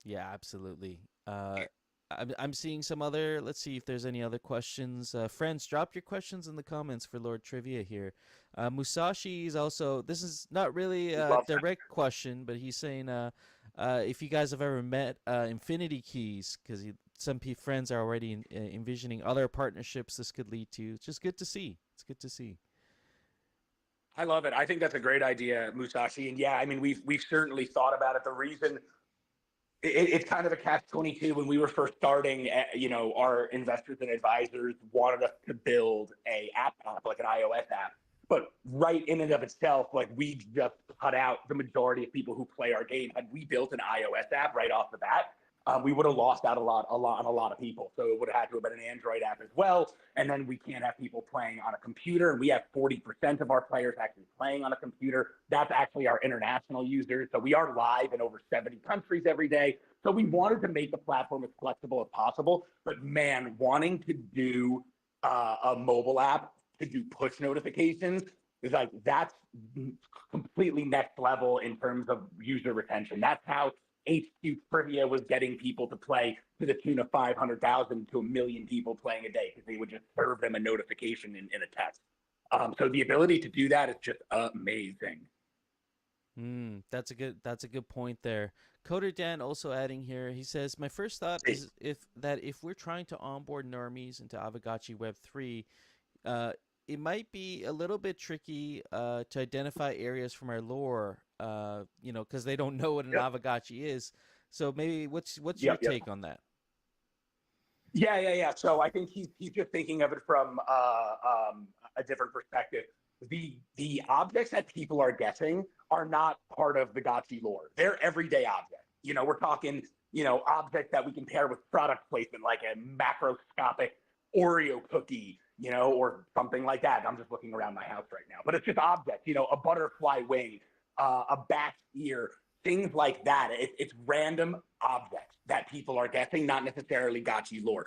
Yeah, absolutely. I'm seeing some other, let's see if there's any other questions. Friends, drop your questions in the comments for Lord Trivia here. Musashi is also, this is not really a direct question, but he's saying if you guys have ever met Infinity Keys, because some friends are already envisioning other partnerships this could lead to. It's just good to see. It's good to see. I love it. I think that's a great idea, Musashi. And yeah, I mean, we've certainly thought about it. The reason it's kind of a catch-22 when we were first starting, our investors and advisors wanted us to build a app, like an iOS app. But right in and of itself, like we just cut out the majority of people who play our game. Had we built an iOS app right off the bat, we would have lost out on a lot of people. So it would have had to have been an Android app as well. And then we can't have people playing on a computer. And we have 40% of our players actually playing on a computer. That's actually our international users. So we are live in over 70 countries every day. So we wanted to make the platform as flexible as possible. But man, wanting to do a mobile app to do push notifications is like, that's completely next level in terms of user retention. That's how HQ Trivia was getting people to play to the tune of 500,000 to 1 million people playing a day, because they would just serve them a notification in a text. So the ability to do that is just amazing. That's a good point there. Coder Dan also adding here. He says, "My first thought is if we're trying to onboard normies into Aavegotchi Web 3, it might be a little bit tricky to identify areas from our lore, because they don't know what an Aavegotchi is. So maybe what's your take on that?" Yeah. So I think he's just thinking of it from a different perspective. The objects that people are guessing are not part of the Gotchi lore. They're everyday objects. We're talking, objects that we can pair with product placement, like a macroscopic Oreo cookie, or something like that. I'm just looking around my house right now, but it's just objects, a butterfly wing, a bat's ear, things like that. It's random objects that people are guessing, not necessarily Gotchi lore.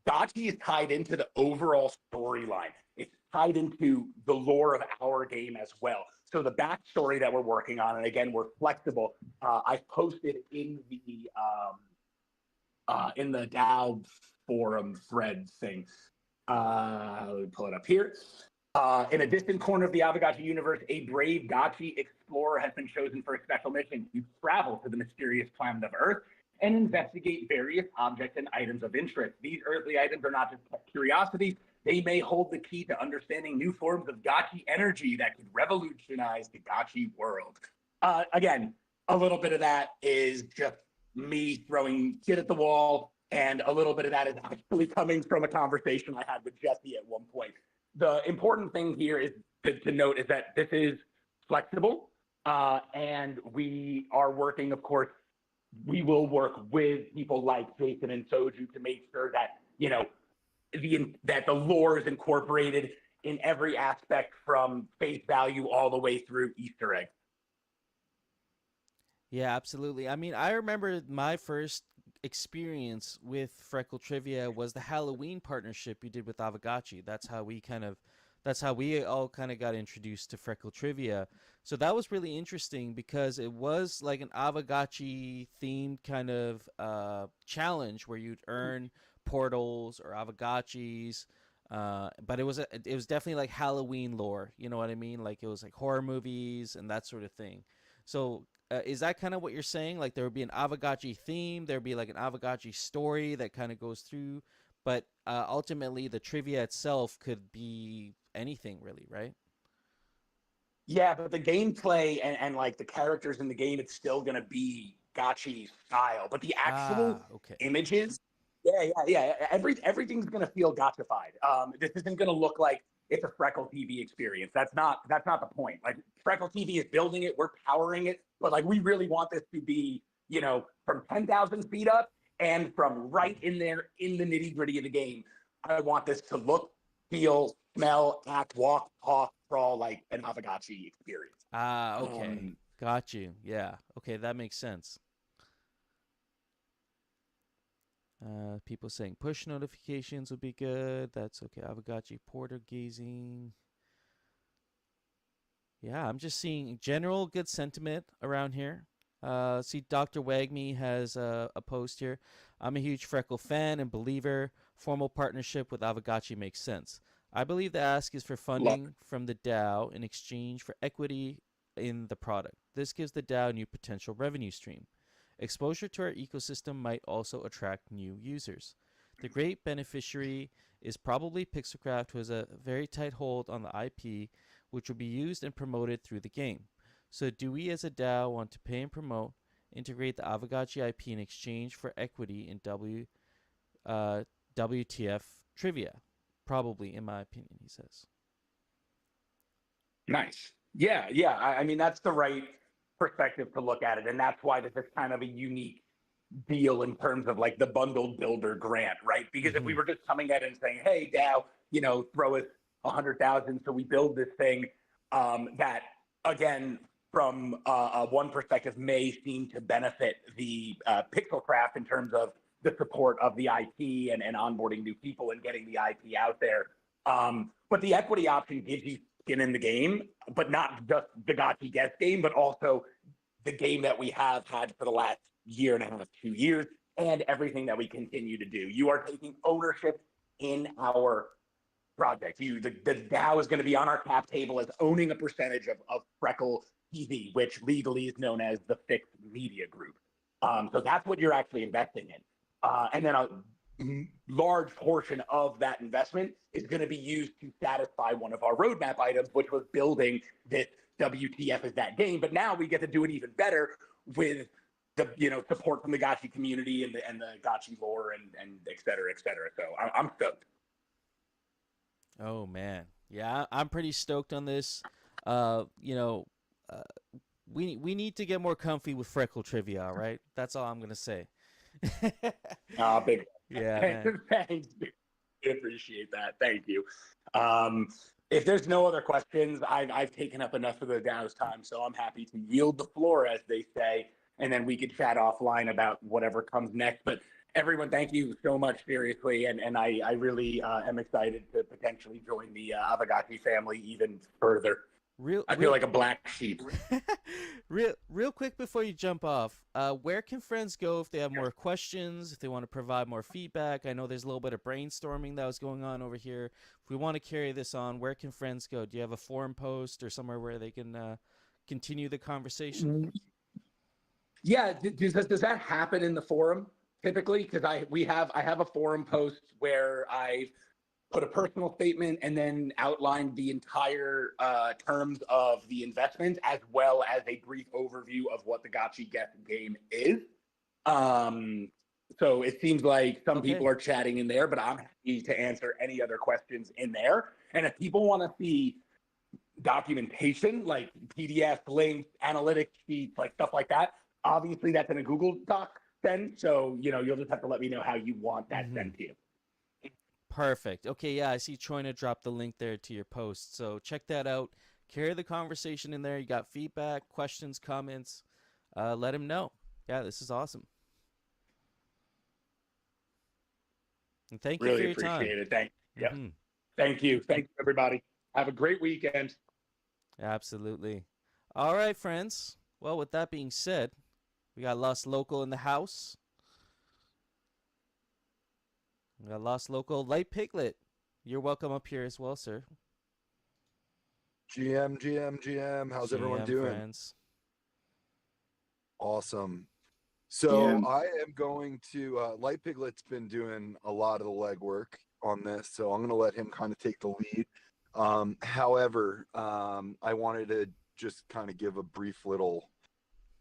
Gotchi is tied into the overall storyline. It's tied into the lore of our game as well. So the backstory that we're working on, and again, we're flexible. I've posted in the DAO forum thread thing. Let me pull it up here. In a distant corner of the Aavegotchi universe, a brave Gotchi explorer has been chosen for a special mission to travel to the mysterious planet of Earth and investigate various objects and items of interest. These earthly items are not just curiosities. They may hold the key to understanding new forms of Gotchi energy that could revolutionize the Gotchi world. Again, a little bit of that is just me throwing shit at the wall, and a little bit of that is actually coming from a conversation I had with Jesse at one point. The important thing here is to note is that this is flexible, and we are working, of course, we will work with people like Jason and Soju to make sure that, that the lore is incorporated in every aspect from face value all the way through Easter egg. Yeah, absolutely. I mean, I remember my first experience with Freckle Trivia was the Halloween partnership you did with Aavegotchi. That's how we all kind of got introduced to Freckle Trivia. So that was really interesting because it was like an Aavegotchi themed kind of challenge where you'd earn portals or Aavegotchis. But it was definitely like Halloween lore. You know what I mean? Like it was like horror movies and that sort of thing. So is that kind of what you're saying? Like there would be an Aavegotchi theme, there'd be like an Aavegotchi story that kind of goes through, but ultimately the trivia itself could be anything really, right? Yeah, but the gameplay and like the characters in the game, it's still going to be Gotchi style. But the actual images, yeah. Everything's going to feel Gotchified. This isn't going to look like it's a Freckle TV experience. That's not the point. Like Freckle TV is building it, we're powering it, but like we really want this to be, from 10,000 feet up and from right in there in the nitty gritty of the game. I want this to look, feel, smell, act, walk, talk, crawl like an Aavegotchi experience. Okay. Got you. Yeah. Okay, that makes sense. People saying push notifications would be good. That's okay. Aavegotchi portal gazing. Yeah, I'm just seeing general good sentiment around here. See, Dr. Wagme has a post here. I'm a huge Freckle fan and believer. Formal partnership with Aavegotchi makes sense. I believe the ask is for funding from the DAO in exchange for equity in the product. This gives the DAO a new potential revenue stream. Exposure to our ecosystem might also attract new users. The great beneficiary is probably Pixelcraft, who has a very tight hold on the IP, which will be used and promoted through the game. So do we as a DAO want to pay and promote, integrate the Aavegotchi IP in exchange for equity in WTF trivia? Probably, in my opinion, he says. Nice. Yeah. I mean, that's the right perspective to look at it. And that's why this is kind of a unique deal in terms of like the bundled builder grant, right? Because if we were just coming at it and saying, hey, DAO, throw us 100,000 so we build this thing, that, again, from one perspective may seem to benefit the Pixelcraft in terms of the support of the IP and onboarding new people and getting the IP out there. But the equity option gives you skin in the game, but not just the Gotchi guest game, but also the game that we have had for the last year and a half, 2 years, and everything that we continue to do. You are taking ownership in our project. The DAO is going to be on our cap table as owning a percentage of Freckle TV, which legally is known as the Fixed Media Group. So that's what you're actually investing in. And then a large portion of that investment is going to be used to satisfy one of our roadmap items, which was building this WTF is that game. But now we get to do it even better with the support from the Gotchi community and the Gotchi lore and et cetera, et cetera. So I'm stoked. Oh man, yeah, I'm pretty stoked on this. We need to get more comfy with Freckle trivia, all right? That's all I'm gonna say. Big Yeah, man. thanks, dude. I appreciate that. Thank you. If there's no other questions, I've taken up enough of the DAO's time, so I'm happy to yield the floor, as they say, and then we could chat offline about whatever comes next. But everyone, thank you so much, seriously, and I really am excited to potentially join the Aavegotchi family even further. I feel like a black sheep. real quick before you jump off, where can friends go if they have more questions, if they want to provide more feedback? I know there's a little bit of brainstorming that was going on over here. If we want to carry this on, where can friends go? Do you have a forum post or somewhere where they can continue the conversation? Yeah, does that happen in the forum typically? Because I have a forum post where I've put a personal statement and then outlined the entire terms of the investment, as well as a brief overview of what the Gotchi game is. So it seems like some people are chatting in there, but I'm happy to answer any other questions in there. And if people want to see documentation, like PDF links, analytics sheets, like stuff like that, obviously that's in a Google Doc then. So, you'll just have to let me know how you want that sent to you. Perfect. Okay, yeah, I see Choina dropped the link there to your post. So check that out. Carry the conversation in there. You got feedback, questions, comments. Let him know. Yeah, this is awesome. And thank you for your time. Really appreciate it. Thank you. Thank you, everybody. Have a great weekend. Absolutely. All right, friends. Well, with that being said, we got Lost Local in the house. We got Lost Local. Light Piglet, you're welcome up here as well, sir. GM. How's everyone doing? Friends. Awesome. So I am going to, Light Piglet's been doing a lot of the legwork on this, so I'm going to let him kind of take the lead. However, I wanted to just kind of give a brief little,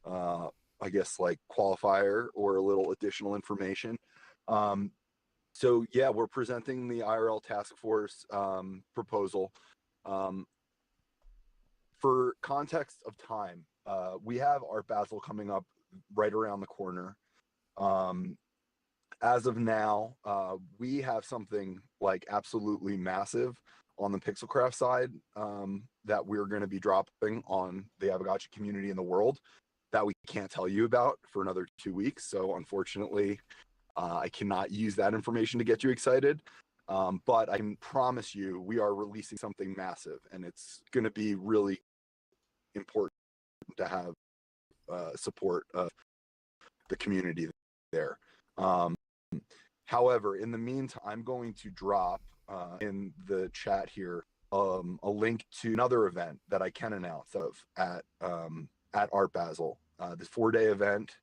I guess, like qualifier or a little additional information. So yeah, we're presenting the IRL task force proposal. For context of time, we have Art Basel coming up right around the corner. As of now, we have something like absolutely massive on the Pixelcraft side that we're going to be dropping on the Aavegotchi community in the world that we can't tell you about for another 2 weeks. So unfortunately, I cannot use that information to get you excited, but I can promise you we are releasing something massive, and it's going to be really important to have support of the community there. However, in the meantime, I'm going to drop in the chat here a link to another event that I can announce of at Art Basel. This 4-day event.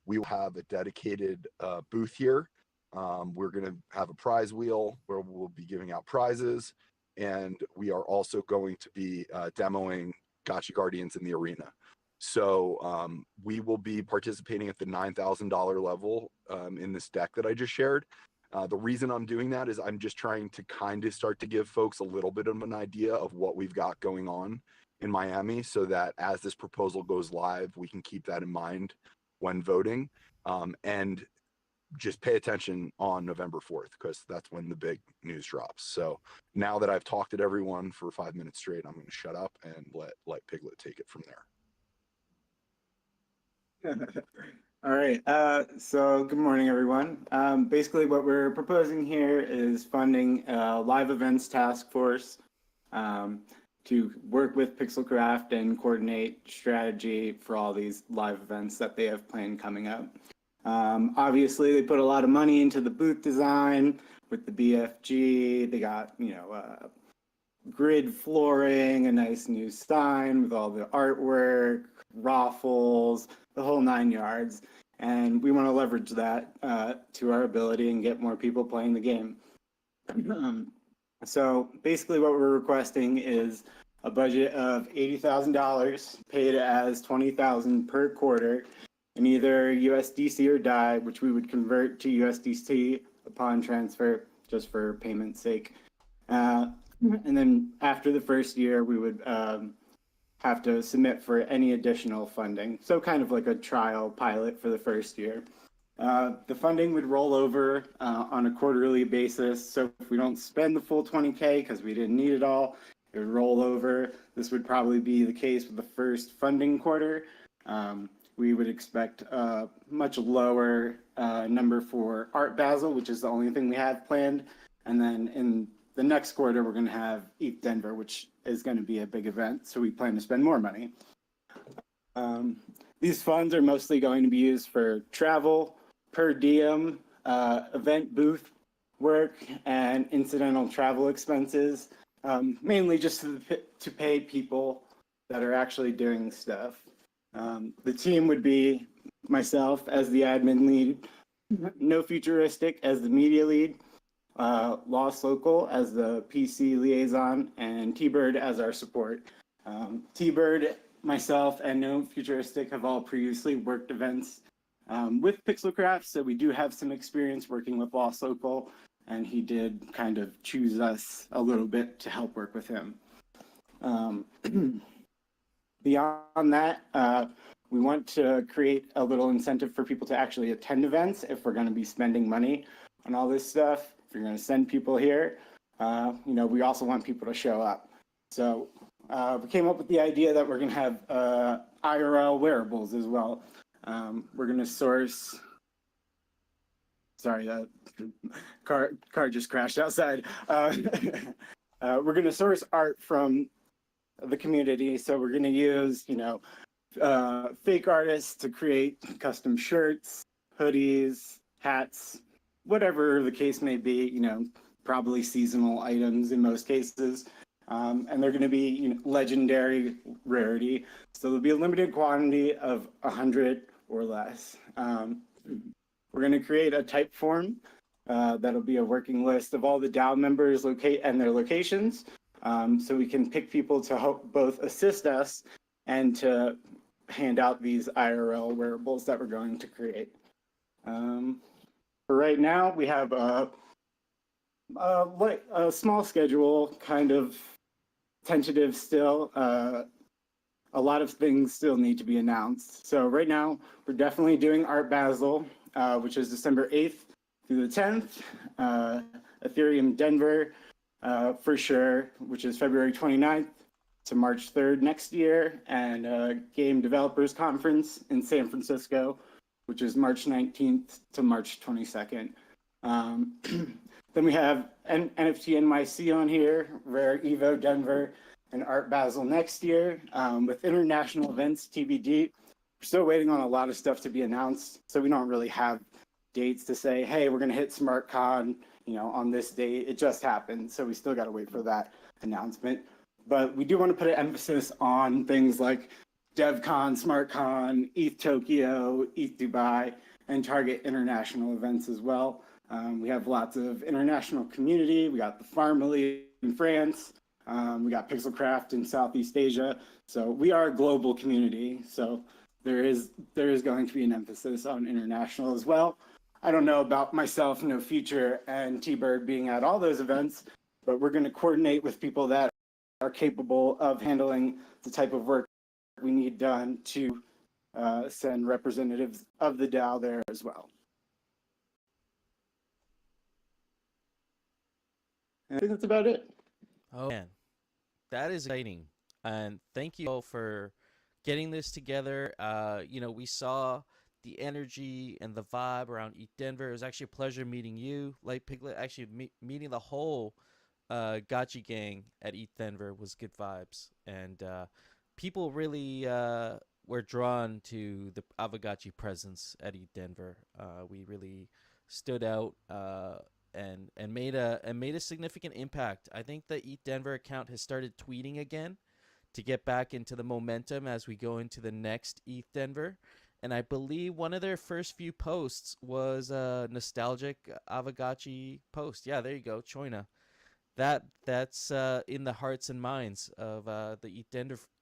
We will have a dedicated booth here. We're going to have a prize wheel where we'll be giving out prizes. And we are also going to be demoing Gotchi Guardians in the arena. So we will be participating at the $9,000 level in this deck that I just shared. The reason I'm doing that is I'm just trying to kind of start to give folks a little bit of an idea of what we've got going on in Miami, so that as this proposal goes live, we can keep that in mind when voting, and just pay attention on November 4th, because that's when the big news drops. So now that I've talked at everyone for 5 minutes straight, I'm going to shut up and let Light Piglet take it from there. All right. So good morning, everyone. Basically, what we're proposing here is funding a live events task force to work with Pixelcraft and coordinate strategy for all these live events that they have planned coming up. Obviously, they put a lot of money into the booth design with the BFG. They got, grid flooring, a nice new sign with all the artwork, raffles, the whole 9 yards. and we want to leverage that to our ability and get more people playing the game. So basically what we're requesting is a budget of $80,000 paid as $20,000 per quarter in either USDC or DAI, which we would convert to USDC upon transfer just for payment's sake. And then after the first year, we would have to submit for any additional funding. So kind of like a trial pilot for the first year. The funding would roll over on a quarterly basis. So if we don't spend the full 20K because we didn't need it all, it would roll over. This would probably be the case with the first funding quarter. We would expect a much lower number for Art Basel, which is the only thing we have planned. And then in the next quarter, we're going to have ETH Denver, which is going to be a big event. So we plan to spend more money. These funds are mostly going to be used for travel, per diem, event booth work, and incidental travel expenses, mainly just to pay people that are actually doing stuff. The team would be myself as the admin lead, No Futuristic as the media lead, Lost Local as the PC liaison, and T-Bird as our support. T-Bird, myself, and No Futuristic have all previously worked events with Pixelcraft, so we do have some experience working with Lost Local, and he did kind of choose us a little bit to help work with him. Beyond that, we want to create a little incentive for people to actually attend events if we're going to be spending money on all this stuff. If you're going to send people here, we also want people to show up. So we came up with the idea that we're going to have IRL wearables as well. We're going to source. Sorry, the car just crashed outside. We're going to source art from the community. So we're going to use, fake artists to create custom shirts, hoodies, hats, whatever the case may be, probably seasonal items in most cases. And they're going to be legendary rarity. So there'll be a limited quantity of 100 or less. We're going to create a type form that'll be a working list of all the DAO members and their locations. So we can pick people to help both assist us and to hand out these IRL wearables that we're going to create. For right now, we have a small schedule, kind of tentative still. A lot of things still need to be announced. So right now, we're definitely doing Art Basel, which is December 8th through the 10th. Ethereum Denver, for sure, which is February 29th to March 3rd next year, and Game Developers Conference in San Francisco, which is March 19th to March 22nd. Then we have NFT NYC on here, Rare Evo Denver, and Art Basel next year, with international events TBD. We're still waiting on a lot of stuff to be announced, so we don't really have dates to say, hey, we're gonna hit SmartCon, on this date. It just happened, so we still gotta wait for that announcement. But we do want to put an emphasis on things like DevCon, SmartCon, ETH Tokyo, ETH Dubai, and target international events as well. We have lots of international community. We got the Farmily in France. We got Pixelcraft in Southeast Asia. So we are a global community. So there is going to be an emphasis on international as well. I don't know about myself, No Future, and T-Bird being at all those events, but we're going to coordinate with people that are capable of handling the type of work we need done to send representatives of the DAO there as well. I think that's about it. Oh man, that is exciting, and thank you all for getting this together. We saw the energy and the vibe around ETH Denver. It was actually a pleasure meeting you, like Piglet. Actually, meeting the whole Gotchi gang at ETH Denver was good vibes, and people really were drawn to the Aavegotchi presence at ETH Denver. We really stood out and made a significant impact. I think the ETH Denver account has started tweeting again to get back into the momentum as we go into the next ETH Denver. and I believe one of their first few posts was a nostalgic Aavegotchi post. Yeah, there you go, Choina. That's in the hearts and minds of the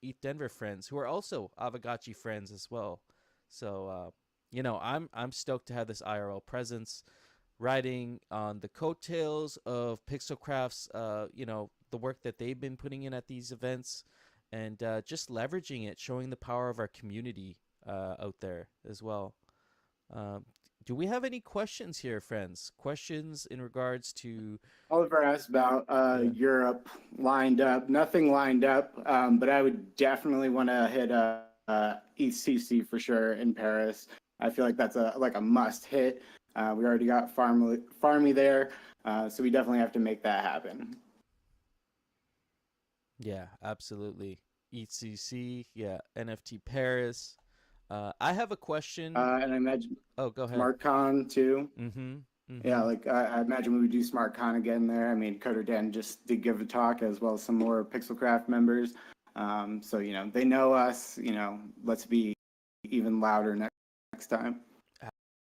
Eat Denver friends, who are also Aavegotchi friends as well. So I'm stoked to have this IRL presence, riding on the coattails of Pixelcraft's the work that they've been putting in at these events, and just leveraging it, showing the power of our community out there as well. Do we have any questions here, friends? Questions in regards to Oliver asked about Europe lined up. Nothing lined up, but I would definitely want to hit ECC for sure in Paris. I feel like that's a must hit. We already got Farmy there, so we definitely have to make that happen. Yeah, absolutely. ECC, yeah, NFT Paris. I have a question. And I imagine go ahead. SmartCon too. Mm-hmm. Yeah, like I imagine we would do SmartCon again there. I mean, Coder Dan just did give a talk, as well as some more Pixelcraft members. So they know us. Let's be even louder next time.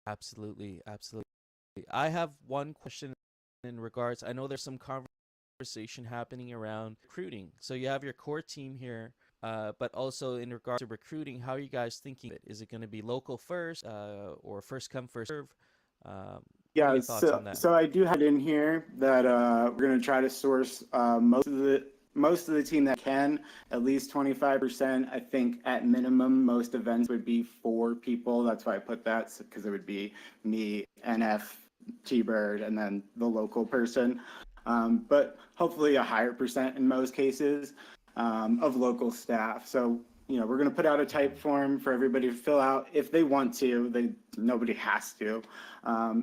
Absolutely. I have one question in regards. I know there's some conversation happening around recruiting. So you have your core team here, but also in regards to recruiting, how are you guys thinking? Is it going to be local first, or first come first serve? Yeah, so I do have it in here that we're going to try to source most of the team that can, at least 25%. I think at minimum, most events would be 4 people. That's why I put that, because it would be me, NF, T-Bird, and then the local person. But hopefully a higher percent in most cases of local staff. So, we're going to put out a type form for everybody to fill out if they want to. Nobody has to.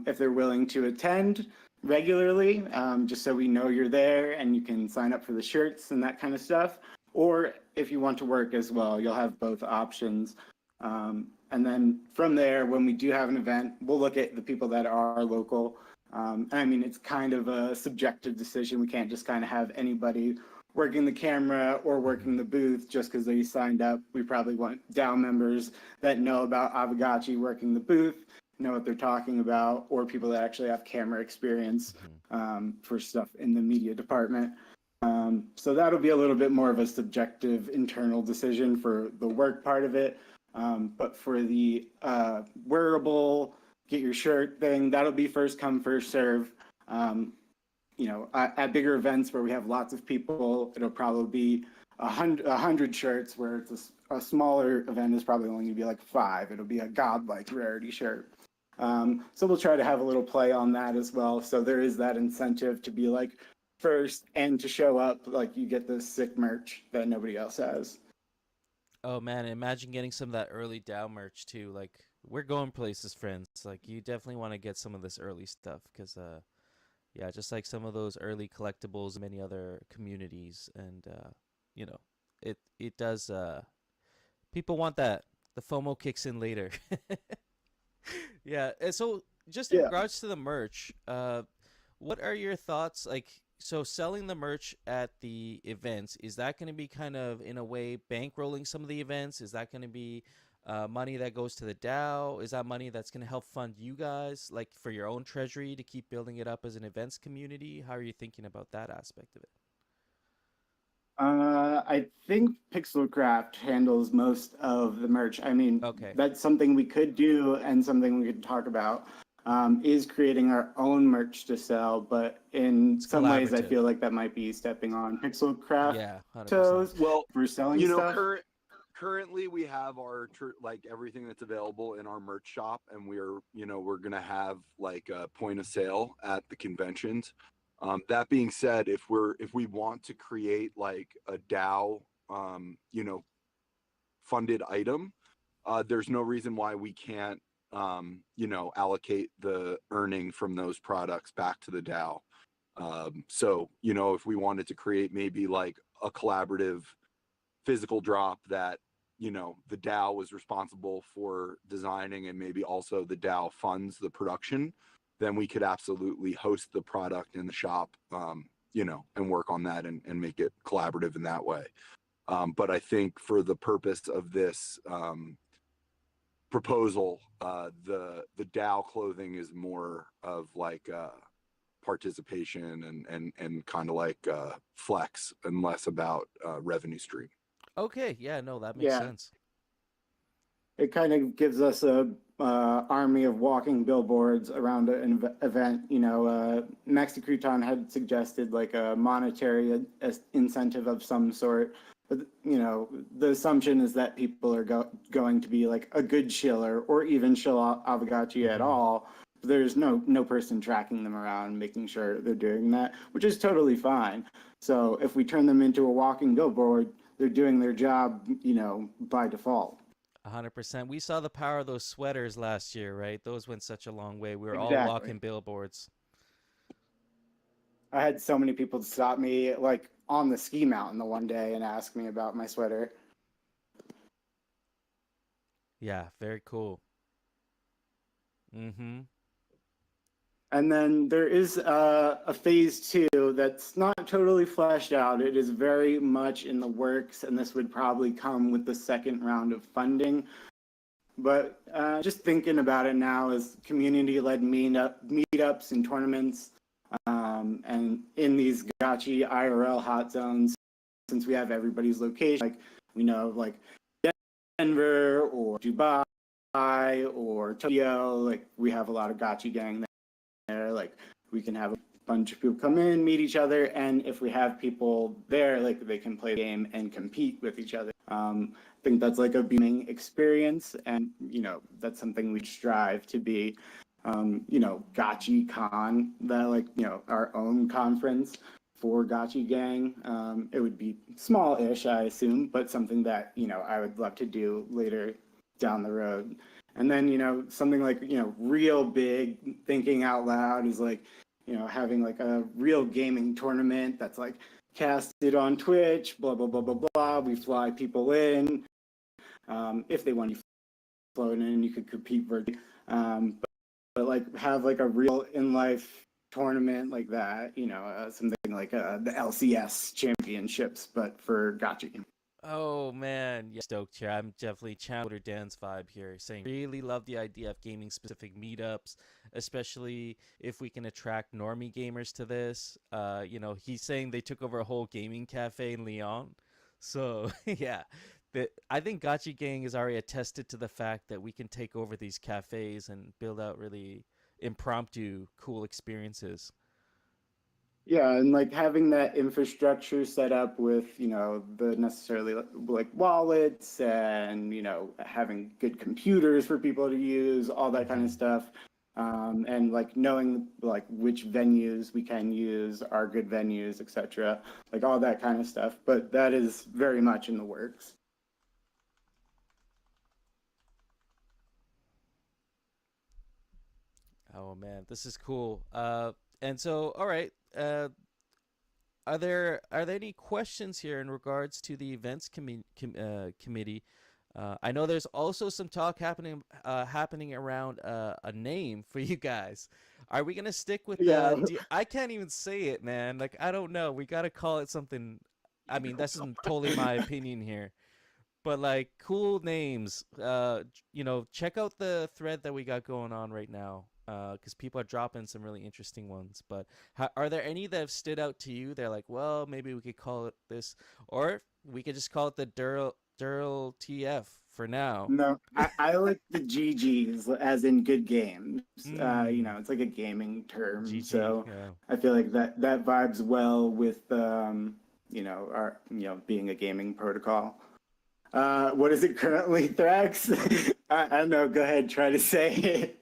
If they're willing to attend regularly, just so we know you're there and you can sign up for the shirts and that kind of stuff. Or if you want to work as well, you'll have both options. And then from there, when we do have an event, we'll look at the people that are local. I mean, it's kind of a subjective decision. We can't just kind of have anybody working the camera or working the booth just because they signed up. We probably want DAO members that know about Aavegotchi working the booth, know what they're talking about, or people that actually have camera experience for stuff in the media department. So that'll be a little bit more of a subjective internal decision for the work part of it. But for the wearable, get your shirt thing, that'll be first come, first serve. At bigger events where we have lots of people, it'll probably be 100 shirts, where it's a smaller event is probably only going to be like 5. It'll be a godlike rarity shirt. So we'll try to have a little play on that as well. So there is that incentive to be like first and to show up, like you get this sick merch that nobody else has. Oh man, imagine getting some of that early DAO merch too. Like, we're going places, friends. Like, you definitely want to get some of this early stuff, because yeah, just like some of those early collectibles, many other communities, and it does. People want that. The FOMO kicks in later. Yeah, and so just in regards to the merch, what are your thoughts? Like, so selling the merch at the events, is that going to be kind of, in a way, bankrolling some of the events? Is that going to be money that goes to the DAO? Is that money that's going to help fund you guys, like for your own treasury, to keep building it up as an events community? How are you thinking about that aspect of it? I think Pixelcraft handles most of the merch. I mean, that's something we could do and something we could talk about, is creating our own merch to sell. But in some ways, I feel like that might be stepping on Pixelcraft toes. Well, for selling stuff. Currently we have our everything that's available in our merch shop, and we're gonna have like a point of sale at the conventions. That being said, if we want to create like a DAO funded item, there's no reason why we can't allocate the earning from those products back to the DAO. So if we wanted to create maybe like a collaborative physical drop that the DAO was responsible for designing, and maybe also the DAO funds the production, then we could absolutely host the product in the shop, and work on that and make it collaborative in that way. But I think for the purpose of this proposal, the DAO clothing is more of like participation and kind of like flex and less about revenue stream. Okay, yeah, no, that makes Yeah. sense. It kind of gives us a army of walking billboards around an event. You know, Max Decrypton had suggested like a monetary incentive of some sort. But, you know, the assumption is that people are going to be like a good shiller or even shill Aavegotchi at all. There's no person tracking them around, making sure they're doing that, which is totally fine. So if we turn them into a walking billboard, they're doing their job, you know, by default. 100%. We saw the power of those sweaters last year, right? Those went such a long way. We were all Exactly. walking billboards. I had so many people stop me like on the ski mountain the one day and ask me about my sweater. Yeah, very cool. Mm-hmm. And then there is a phase 2 that's not totally fleshed out. It is very much in the works, and this would probably come with the second round of funding. But just thinking about it now as community-led meetups and tournaments, and in these Gotchi IRL hot zones, since we have everybody's location, like we know like Denver or Dubai or Tokyo, like we have a lot of Gotchi gang there. Like we can have a bunch of people come in, meet each other, and if we have people there, like they can play the game and compete with each other. I think that's like a beaming experience, and you know that's something we strive to be. You know, Gotchi Con, that like you know our own conference for Gotchi gang. It would be small-ish, I assume, but something that you know I would love to do later down the road. And then, you know, something like, you know, real big thinking out loud is like, you know, having like a real gaming tournament that's like casted on Twitch, blah, blah, blah, blah, blah. We fly people in. If they want to float in, you could compete virtually. But like have like a real in-life tournament like that, you know, something like the LCS championships, but for Gotchi. Oh man, yeah, stoked here. I'm definitely channeling Dan's vibe here, saying really love the idea of gaming specific meetups, especially if we can attract normie gamers to this. You know, he's saying they took over a whole gaming cafe in Lyon. So yeah, I think Gotchi Gang is already attested to the fact that we can take over these cafes and build out really impromptu, cool experiences. Yeah, and like having that infrastructure set up with, you know, the necessarily like wallets and, you know, having good computers for people to use, all that kind of stuff. And like knowing like which venues we can use are good venues, etc. Like all that kind of stuff. But that is very much in the works. Oh man, this is cool. And so, all right. Are there any questions here in regards to the events committee? I know there's also some talk happening around a name for you guys. Are we gonna stick with the? I can't even say it, man. Like I don't know. We gotta call it something. I mean, that's totally my opinion here. But like cool names. You know, check out the thread that we got going on right now. Because people are dropping some really interesting ones. But are there any that have stood out to you? They're like, well, maybe we could call it this, or we could just call it the Durl TF for now. No, I like the GGs as in good games. You know, it's like a gaming term. GG, so yeah. I feel like that vibes well with you know, our being a gaming protocol. What is it currently, Thrax? I don't know. Go ahead, try to say it.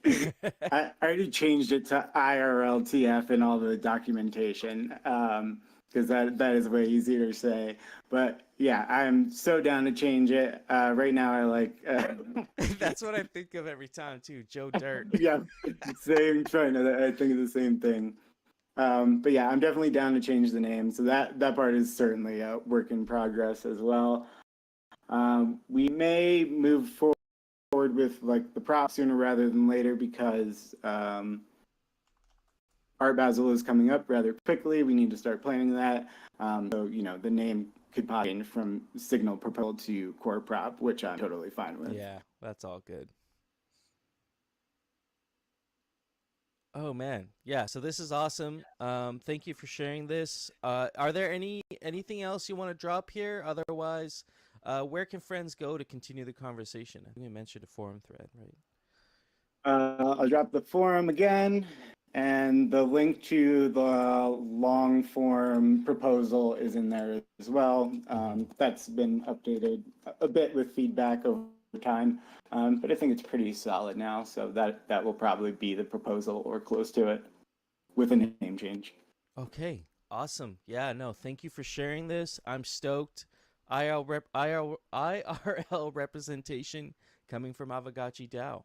I already changed it to IRLTF in all the documentation because that is way easier to say. But yeah, I'm so down to change it. Right now, I like. That's what I think of every time too. Joe Dirt. Yeah, same. Trying to. I think of the same thing. But yeah, I'm definitely down to change the name. So that part is certainly a work in progress as well. We may move forward with like the prop sooner rather than later because Art Basel is coming up rather quickly. We need to start planning that. So you know the name could pop in from Signal Propel to Core Prop, which I'm totally fine with. Yeah, that's all good. Oh man, yeah. So this is awesome. Thank you for sharing this. Are there anything else you want to drop here? Otherwise, where can friends go to continue the conversation? I think we mentioned a forum thread, right? I'll drop the forum again, and the link to the long form proposal is in there as well. That's been updated a bit with feedback over time, but I think it's pretty solid now. So that will probably be the proposal or close to it, with a name change. Okay, awesome. Yeah, no, thank you for sharing this. I'm stoked. IRL representation coming from Aavegotchi DAO.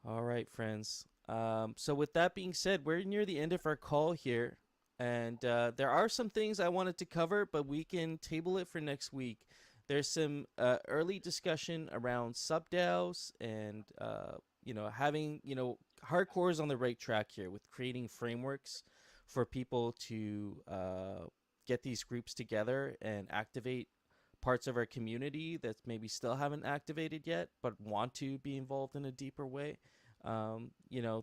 All right, friends. So with that being said, we're near the end of our call here, and there are some things I wanted to cover, but we can table it for next week. There's some early discussion around sub DAOs and having hardcore is on the right track here with creating frameworks for people to get these groups together and activate parts of our community that maybe still haven't activated yet but want to be involved in a deeper way.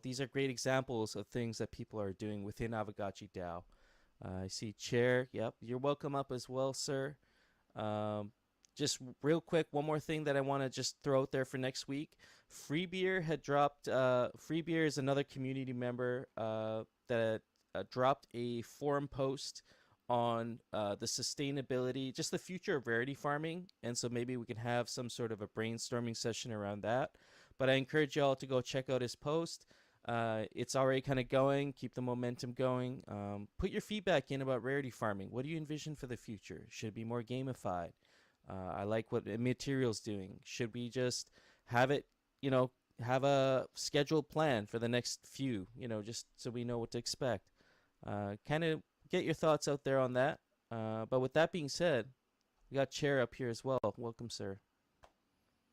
These are great examples of things that people are doing within Aavegotchi DAO. I see Chair. Yep, you're welcome up as well, sir. Just real quick, one more thing that I want to just throw out there for next week. Freebeer had dropped. Freebeer is another community member that dropped a forum post on the sustainability, just the future of rarity farming. And so maybe we can have some sort of a brainstorming session around that. But I encourage y'all to go check out his post. It's already kind of going. Keep the momentum going. Put your feedback in about rarity farming. What do you envision for the future? Should it be more gamified? I like what Material's doing. Should we just have it, have a scheduled plan for the next few, just so we know what to expect? Kind of get your thoughts out there on that. But with that being said, we got Chair up here as well. Welcome, sir.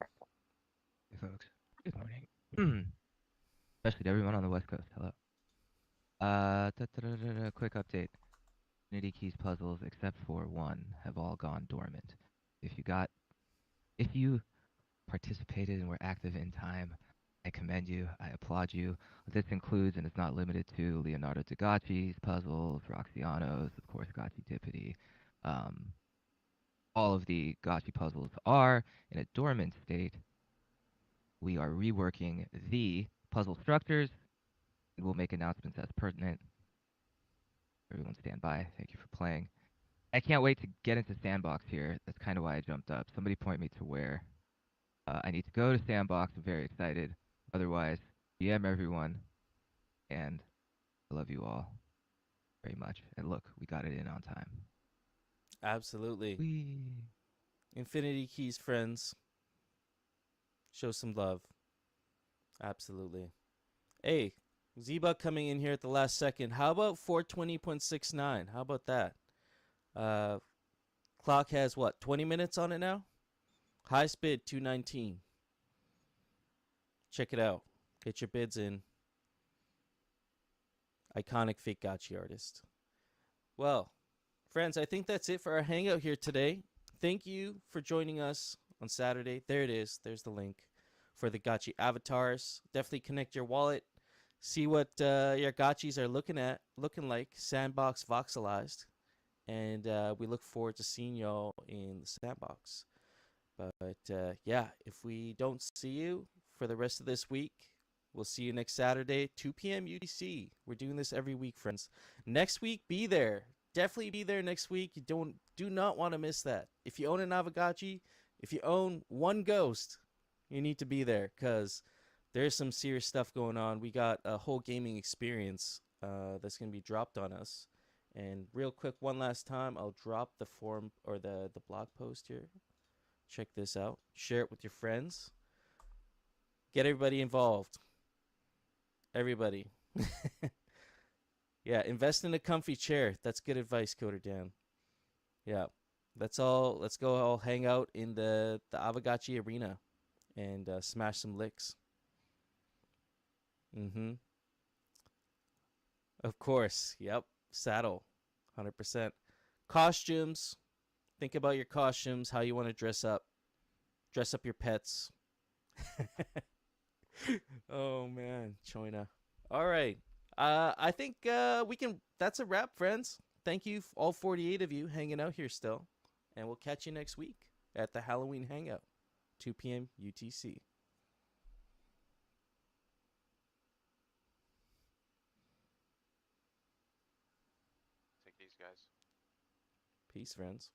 Hey, folks. Good morning. Especially to everyone on the West Coast. Hello. Quick update. Unity keys puzzles, except for one, have all gone dormant. If you participated and were active in time, I commend you. I applaud you. This includes, and it's not limited to, Leonardo da Gotchi's puzzles, Roxiano's, of course, Gotchi Dippity. All of the Gotchi puzzles are in a dormant state. We are reworking the puzzle structures. We'll make announcements as pertinent. Everyone stand by. Thank you for playing. I can't wait to get into Sandbox here. That's kind of why I jumped up. Somebody point me to where I need to go to Sandbox. I'm very excited. Otherwise, DM everyone. And I love you all very much. And look, we got it in on time. Absolutely. Whee. Infinity Keys, friends. Show some love. Absolutely. Hey, Zebug coming in here at the last second. How about 420.69? How about that? Clock has what, 20 minutes on it now? Highest bid 219. Check it out. Get your bids in. Iconic fake Gotchi artist. Well, friends, I think that's it for our hangout here today. Thank you for joining us on Saturday. There it is. There's the link for the Gotchi avatars. Definitely connect your wallet. See what your Gotchis are looking like. Sandbox voxelized. And we look forward to seeing y'all in the Sandbox. But yeah, if we don't see you for the rest of this week, we'll see you next Saturday, 2 p.m. UTC. We're doing this every week, friends. Next week, be there. Definitely be there next week. You do not want to miss that. If you own an Aavegotchi, if you own one ghost, you need to be there because there's some serious stuff going on. We got a whole gaming experience that's going to be dropped on us. And real quick, one last time, I'll drop the forum or the blog post here. Check this out. Share it with your friends. Get everybody involved. Everybody. Yeah, invest in a comfy chair. That's good advice, Coder Dan. Yeah, that's all. Let's go all hang out in the Aavegotchi arena and smash some licks. Of course. Yep. Saddle. 100%. Costumes. Think about your costumes, how you want to dress up. Dress up your pets. Oh man, China. All right. I think we can. That's a wrap, friends. Thank you, all 48 of you, hanging out here still, and we'll catch you next week at the Halloween Hangout, 2 p.m. UTC. Take these guys. Peace, friends.